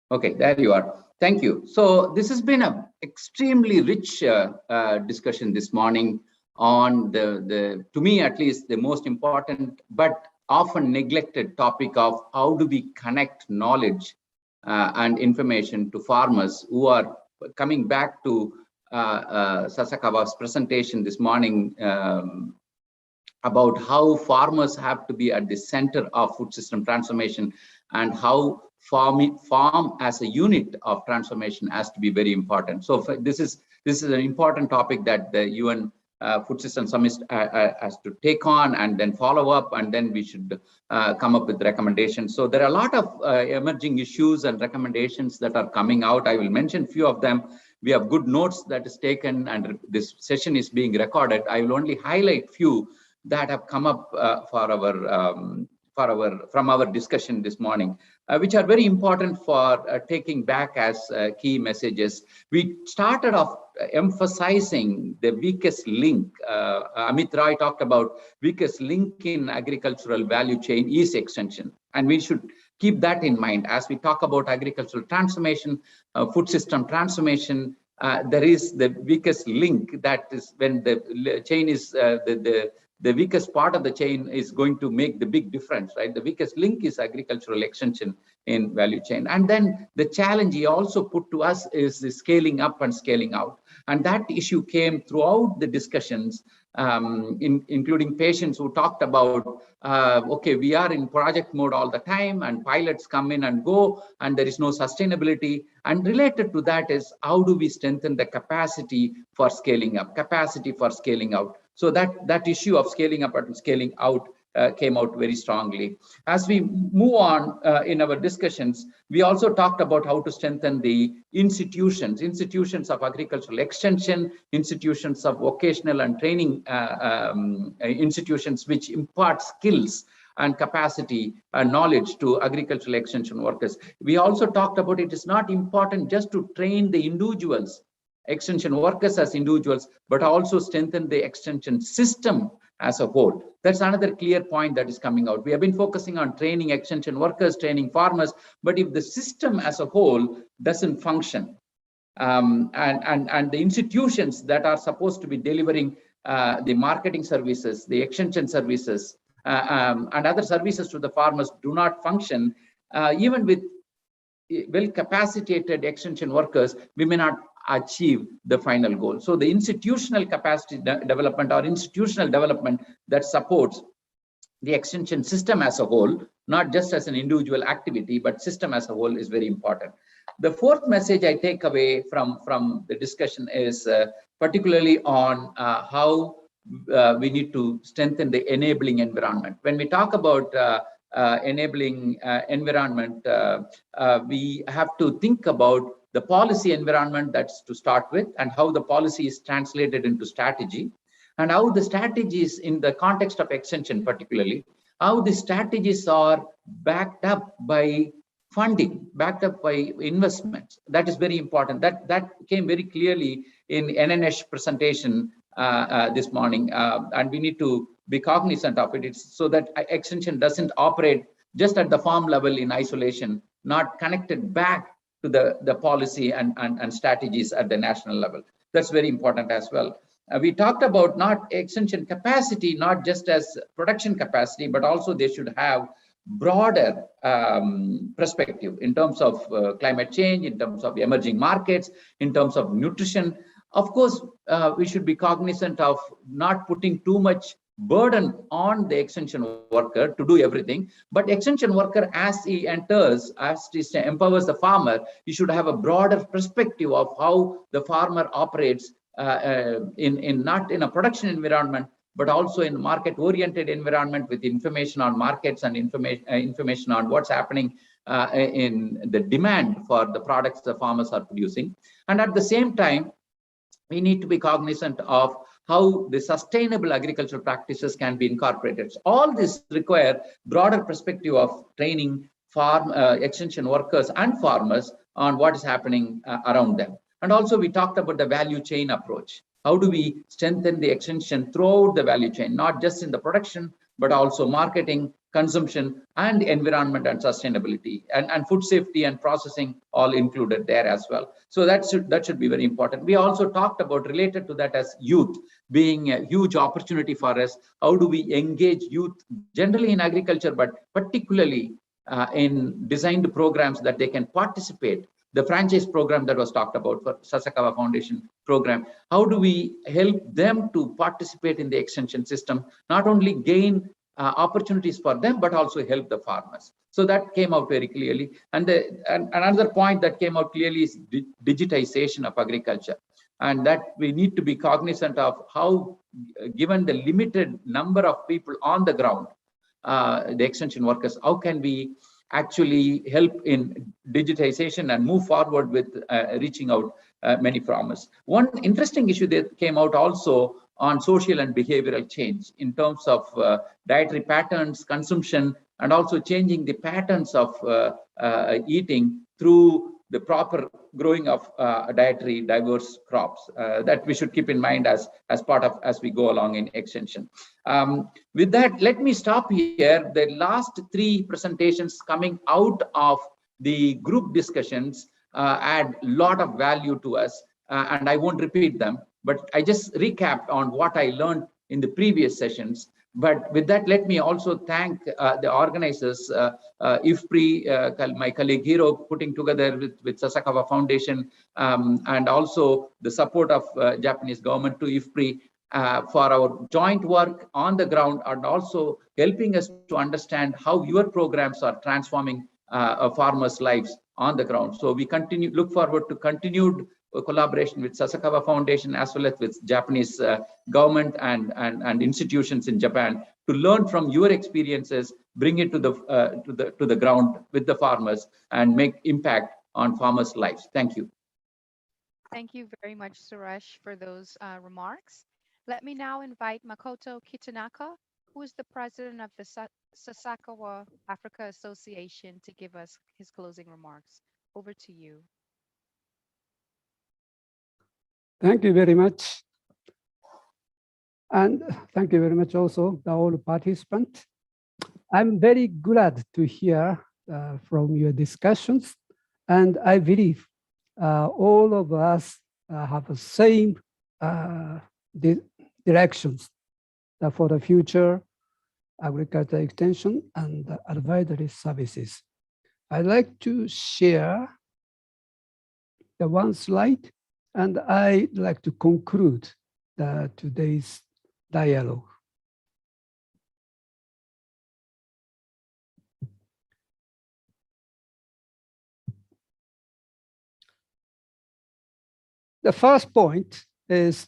Okay, there you are. Thank you. So this has been an extremely rich discussion this morning on to me at least, the most important but often neglected topic of how do we connect knowledge and information to farmers who are coming back to Sassakawa's presentation this morning about how farmers have to be at the center of food system transformation and how farm as a unit of transformation has to be very important. So this is an important topic that the UN Food System Summit has to take on and then follow up, and then we should come up with recommendations. So there are a lot of emerging issues and recommendations that are coming out. I will mention a few of them. We have good notes that is taken, and this session is being recorded. I will only highlight few that have come up from our discussion this morning, which are very important for taking back as key messages. We started off emphasizing the weakest link. Amit Roy talked about weakest link in agricultural value chain is extension, and we should keep that in mind as we talk about agricultural transformation, food system transformation. There is the weakest link, that is when the chain is the weakest part of the chain is going to make the big difference, right? The weakest link is agricultural extension in value chain. And then the challenge he also put to us is the scaling up and scaling out. And that issue came throughout the discussions, including patients who talked about, okay, we are in project mode all the time and pilots come in and go and there is no sustainability. And related to that is how do we strengthen the capacity for scaling up, capacity for scaling out. So that issue of scaling up and scaling out came out very strongly. As we move on in our discussions, we also talked about how to strengthen the institutions of agricultural extension, institutions of vocational and training institutions which impart skills and capacity and knowledge to agricultural extension workers. We also talked about it is not important just to train the individuals, extension workers as individuals, but also strengthen the extension system as a whole. That's another clear point that is coming out. We have been focusing on training extension workers, training farmers, but if the system as a whole doesn't function, and the institutions that are supposed to be delivering the marketing services, the extension services, and other services to the farmers do not function, even with well-capacitated extension workers, we may not achieve the final goal. So the institutional capacity development or institutional development that supports the extension system as a whole, not just as an individual activity, but system as a whole is very important. The fourth message I take away from the discussion is particularly on how we need to strengthen the enabling environment. When we talk about enabling environment, we have to think about the policy environment, that's to start with, and how the policy is translated into strategy, and how the strategies in the context of extension particularly, how the strategies are backed up by funding, backed up by investments. That is very important. That came very clearly in NNH presentation this morning, and we need to be cognizant of it. It's so that extension doesn't operate just at the farm level in isolation, not connected back to the policy and strategies at the national level. That's very important as well. We talked about not extension capacity, not just as production capacity, but also they should have broader perspective in terms of climate change, in terms of emerging markets, in terms of nutrition. Of course, we should be cognizant of not putting too much burden on the extension worker to do everything, but extension worker, as he enters, as he empowers the farmer, he should have a broader perspective of how the farmer operates not in a production environment, but also in market-oriented environment with information on markets and information on what's happening in the demand for the products the farmers are producing. And at the same time, we need to be cognizant of how the sustainable agricultural practices can be incorporated. So all this require broader perspective of training farm extension workers and farmers on what is happening around them. And also we talked about the value chain approach. How do we strengthen the extension throughout the value chain, not just in the production, but also marketing, consumption, and environment and sustainability, and food safety and processing all included there as well. So that should be very important. We also talked about, related to that, as youth being a huge opportunity for us. How do we engage youth generally in agriculture, but particularly in designed programs that they can participate? The franchise program that was talked about for Sasakawa Foundation program, how do we help them to participate in the extension system, not only gain opportunities for them, but also help the farmers? So that came out very clearly. And another point that came out clearly is digitization of agriculture. And that we need to be cognizant of how, given the limited number of people on the ground, the extension workers, how can we actually help in digitization and move forward with reaching out many farmers. One interesting issue that came out also on social and behavioral change in terms of dietary patterns, consumption, and also changing the patterns of eating through the proper growing of dietary diverse crops that we should keep in mind as part of, as we go along in extension. With that, let me stop here. The last three presentations coming out of the group discussions add a lot of value to us, and I won't repeat them, but I just recapped on what I learned in the previous sessions. But with that, let me also thank the organizers, IFPRI, my colleague Hiro, putting together with Sasakawa Foundation, and also the support of Japanese government to IFPRI for our joint work on the ground, and also helping us to understand how your programs are transforming farmers' lives on the ground. So we look forward to continued collaboration with Sasakawa Foundation as well as with Japanese government and institutions in Japan to learn from your experiences, bring it to the ground with the farmers, and make impact on farmers' lives. Thank you. Thank you very much, Suresh, for those remarks. Let me now invite Makoto Kitanaka, who is the president of the Sasakawa Africa Association, to give us his closing remarks. Over to you. Thank you very much. And thank you very much also to all participants. I'm very glad to hear from your discussions. And I believe all of us have the same directions for the future agriculture extension and advisory services. I'd like to share the one slide, and I'd like to conclude today's dialogue. The first point is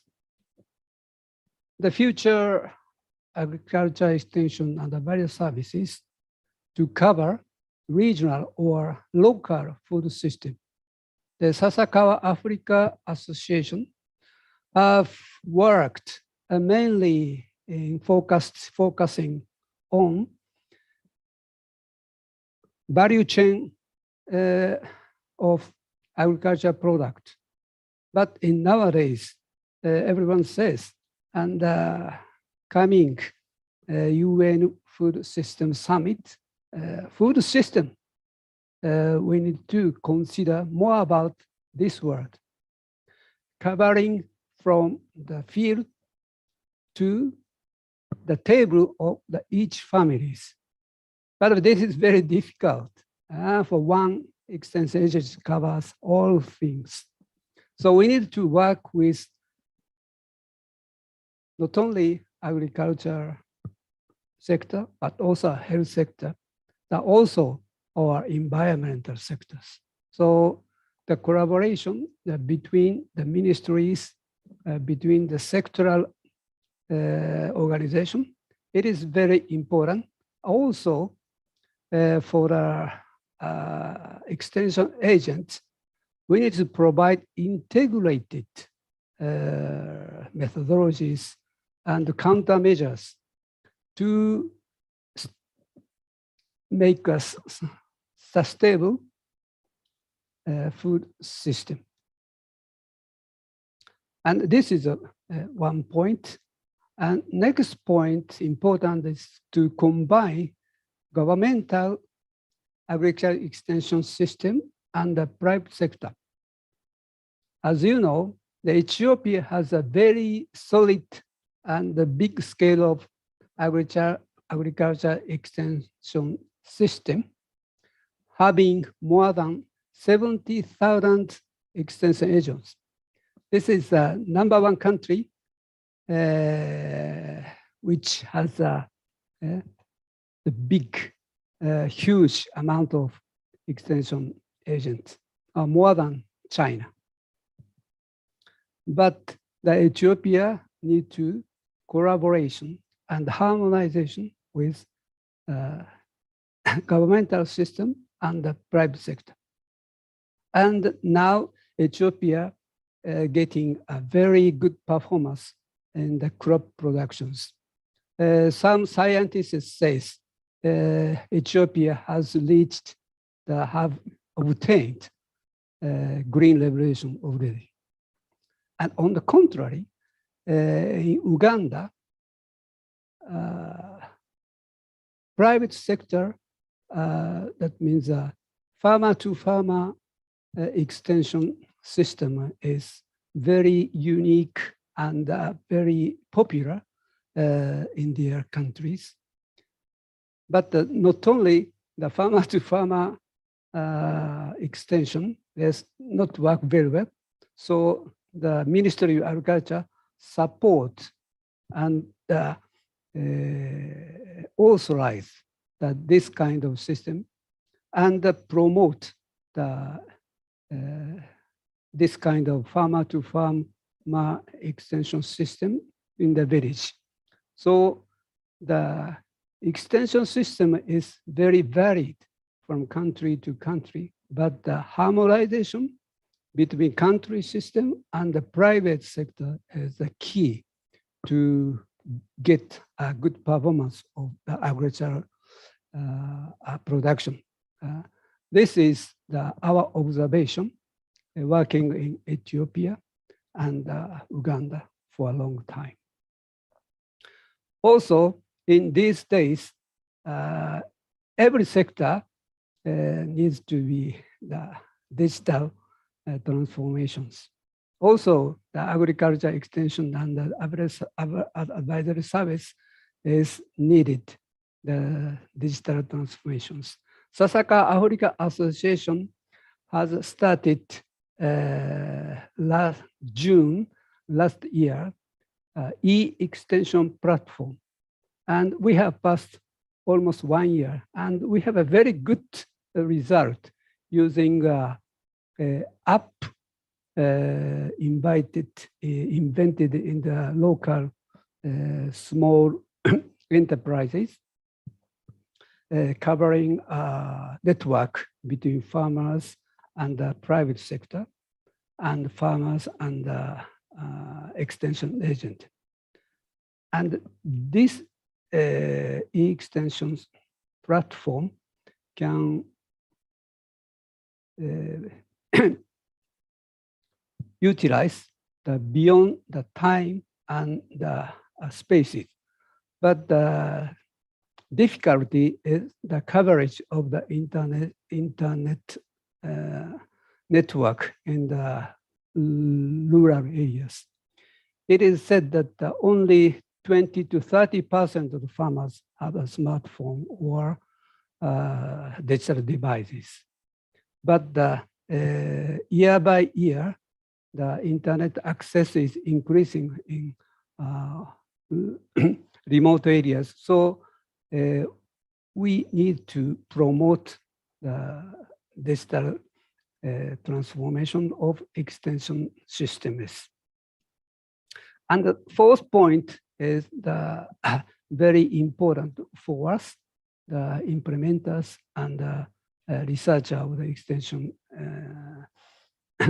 the future agriculture extension and the various services to cover regional or local food system. The Sasakawa Africa Association have worked mainly in focusing on value chain of agriculture product. But in nowadays, everyone says, and coming UN Food System Summit, food system, we need to consider more about this word, covering from the field to the table of each families. But this is very difficult. For one extension agency covers all things. So we need to work with not only agriculture sector, but also health sector, but also our environmental sectors. So the collaboration between the ministries, between the sectoral organization, it is very important. Also for the extension agents, we need to provide integrated methodologies and countermeasures to make us sustainable food system. And this is one point. And next point important is to combine governmental agricultural extension system and the private sector. As you know, Ethiopia has a very solid and a big scale of agriculture extension system, having more than 70,000 extension agents. This is the #1 country which has a big, huge amount of extension agents, more than China. But the Ethiopia need to collaboration and harmonization with governmental system and the private sector. And now Ethiopia getting a very good performance in the crop productions. Some scientists says Ethiopia has reached have obtained green revolution already. And on the contrary, in Uganda, private sector, that means farmer to farmer extension system is very unique and very popular in their countries. But not only the farmer to farmer extension has not worked very well. So the Ministry of Agriculture support and authorize this kind of system and promote this kind of farmer to farmer extension system in the village. So the extension system is very varied from country to country, but the harmonization between country system and the private sector is the key to get a good performance of the agricultural production. This is our observation working in Ethiopia and Uganda for a long time. Also, in these days, every sector needs to be the digital transformations. Also, the agriculture extension and the advisory service is needed, the digital transformations. Sasakawa Africa Association has started June last year, e-extension platform. And we have passed almost 1 year, and we have a very good result using app invented in the local small enterprises, covering network between farmers and the private sector, and farmers and extension agent. And this e-extensions platform can utilize beyond the time and the spaces. But the difficulty is the coverage of the internet network in the rural areas. It is said that only 20 to 30% of the farmers have a smartphone or digital devices. But year by year, the internet access is increasing in remote areas. So we need to promote the digital transformation of extension systems. And the fourth point is the very important for us, the implementers and the researcher of the extension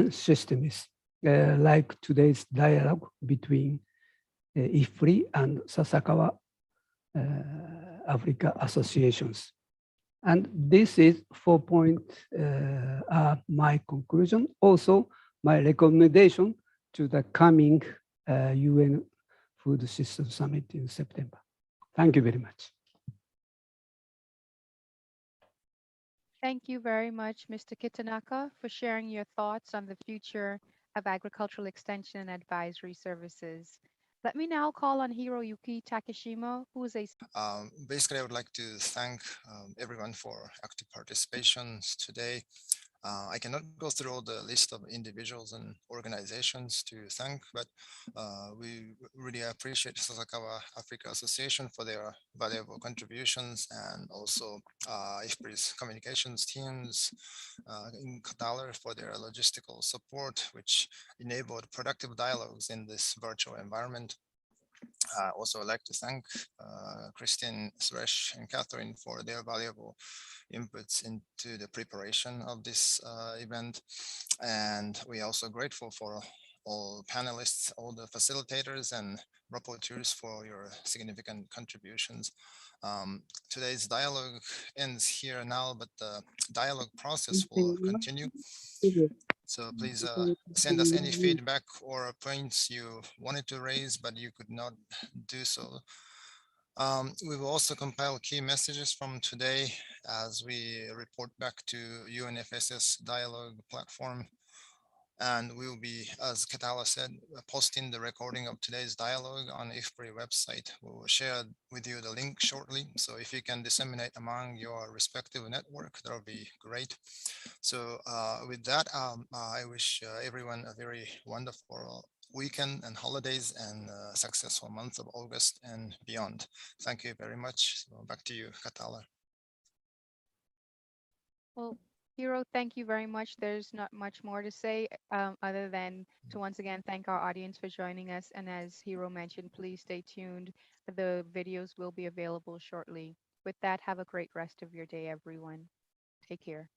systems, like today's dialogue between IFPRI and Sasakawa Africa associations. And this is 4 points my conclusion. Also, my recommendation to the coming UN Food System Summit in September. Thank you very much. Thank you very much, Mr. Kitanaka, for sharing your thoughts on the future of agricultural extension and advisory services. Let me now call on Hiroyuki Takeshima, who is a... Basically, I would like to thank everyone for active participation today. I cannot go through all the list of individuals and organizations to thank, but we really appreciate Sasakawa Africa Association for their valuable contributions, and also IFPRI's communications teams in Katarlah for their logistical support, which enabled productive dialogues in this virtual environment. Also, I'd like to thank Christine, Suresh, and Catherine for their valuable inputs into the preparation of this event. And we are also grateful for all panelists, all the facilitators and rapporteurs for your significant contributions. Today's dialogue ends here now, but the dialogue process will continue. So please send us any feedback or points you wanted to raise, but you could not do so. We will also compile key messages from today as we report back to UNFSS dialogue platform. And we will be, as Katarlah said, posting the recording of today's dialogue on IFPRI website. We will share with you the link shortly. So if you can disseminate among your respective network, that would be great. So with that, I wish everyone a very wonderful weekend and holidays and a successful month of August and beyond. Thank you very much. So back to you, Katarlah. Well, Hero, thank you very much. There's not much more to say other than to once again thank our audience for joining us. And as Hero mentioned, please stay tuned. The videos will be available shortly. With that, have a great rest of your day, everyone. Take care.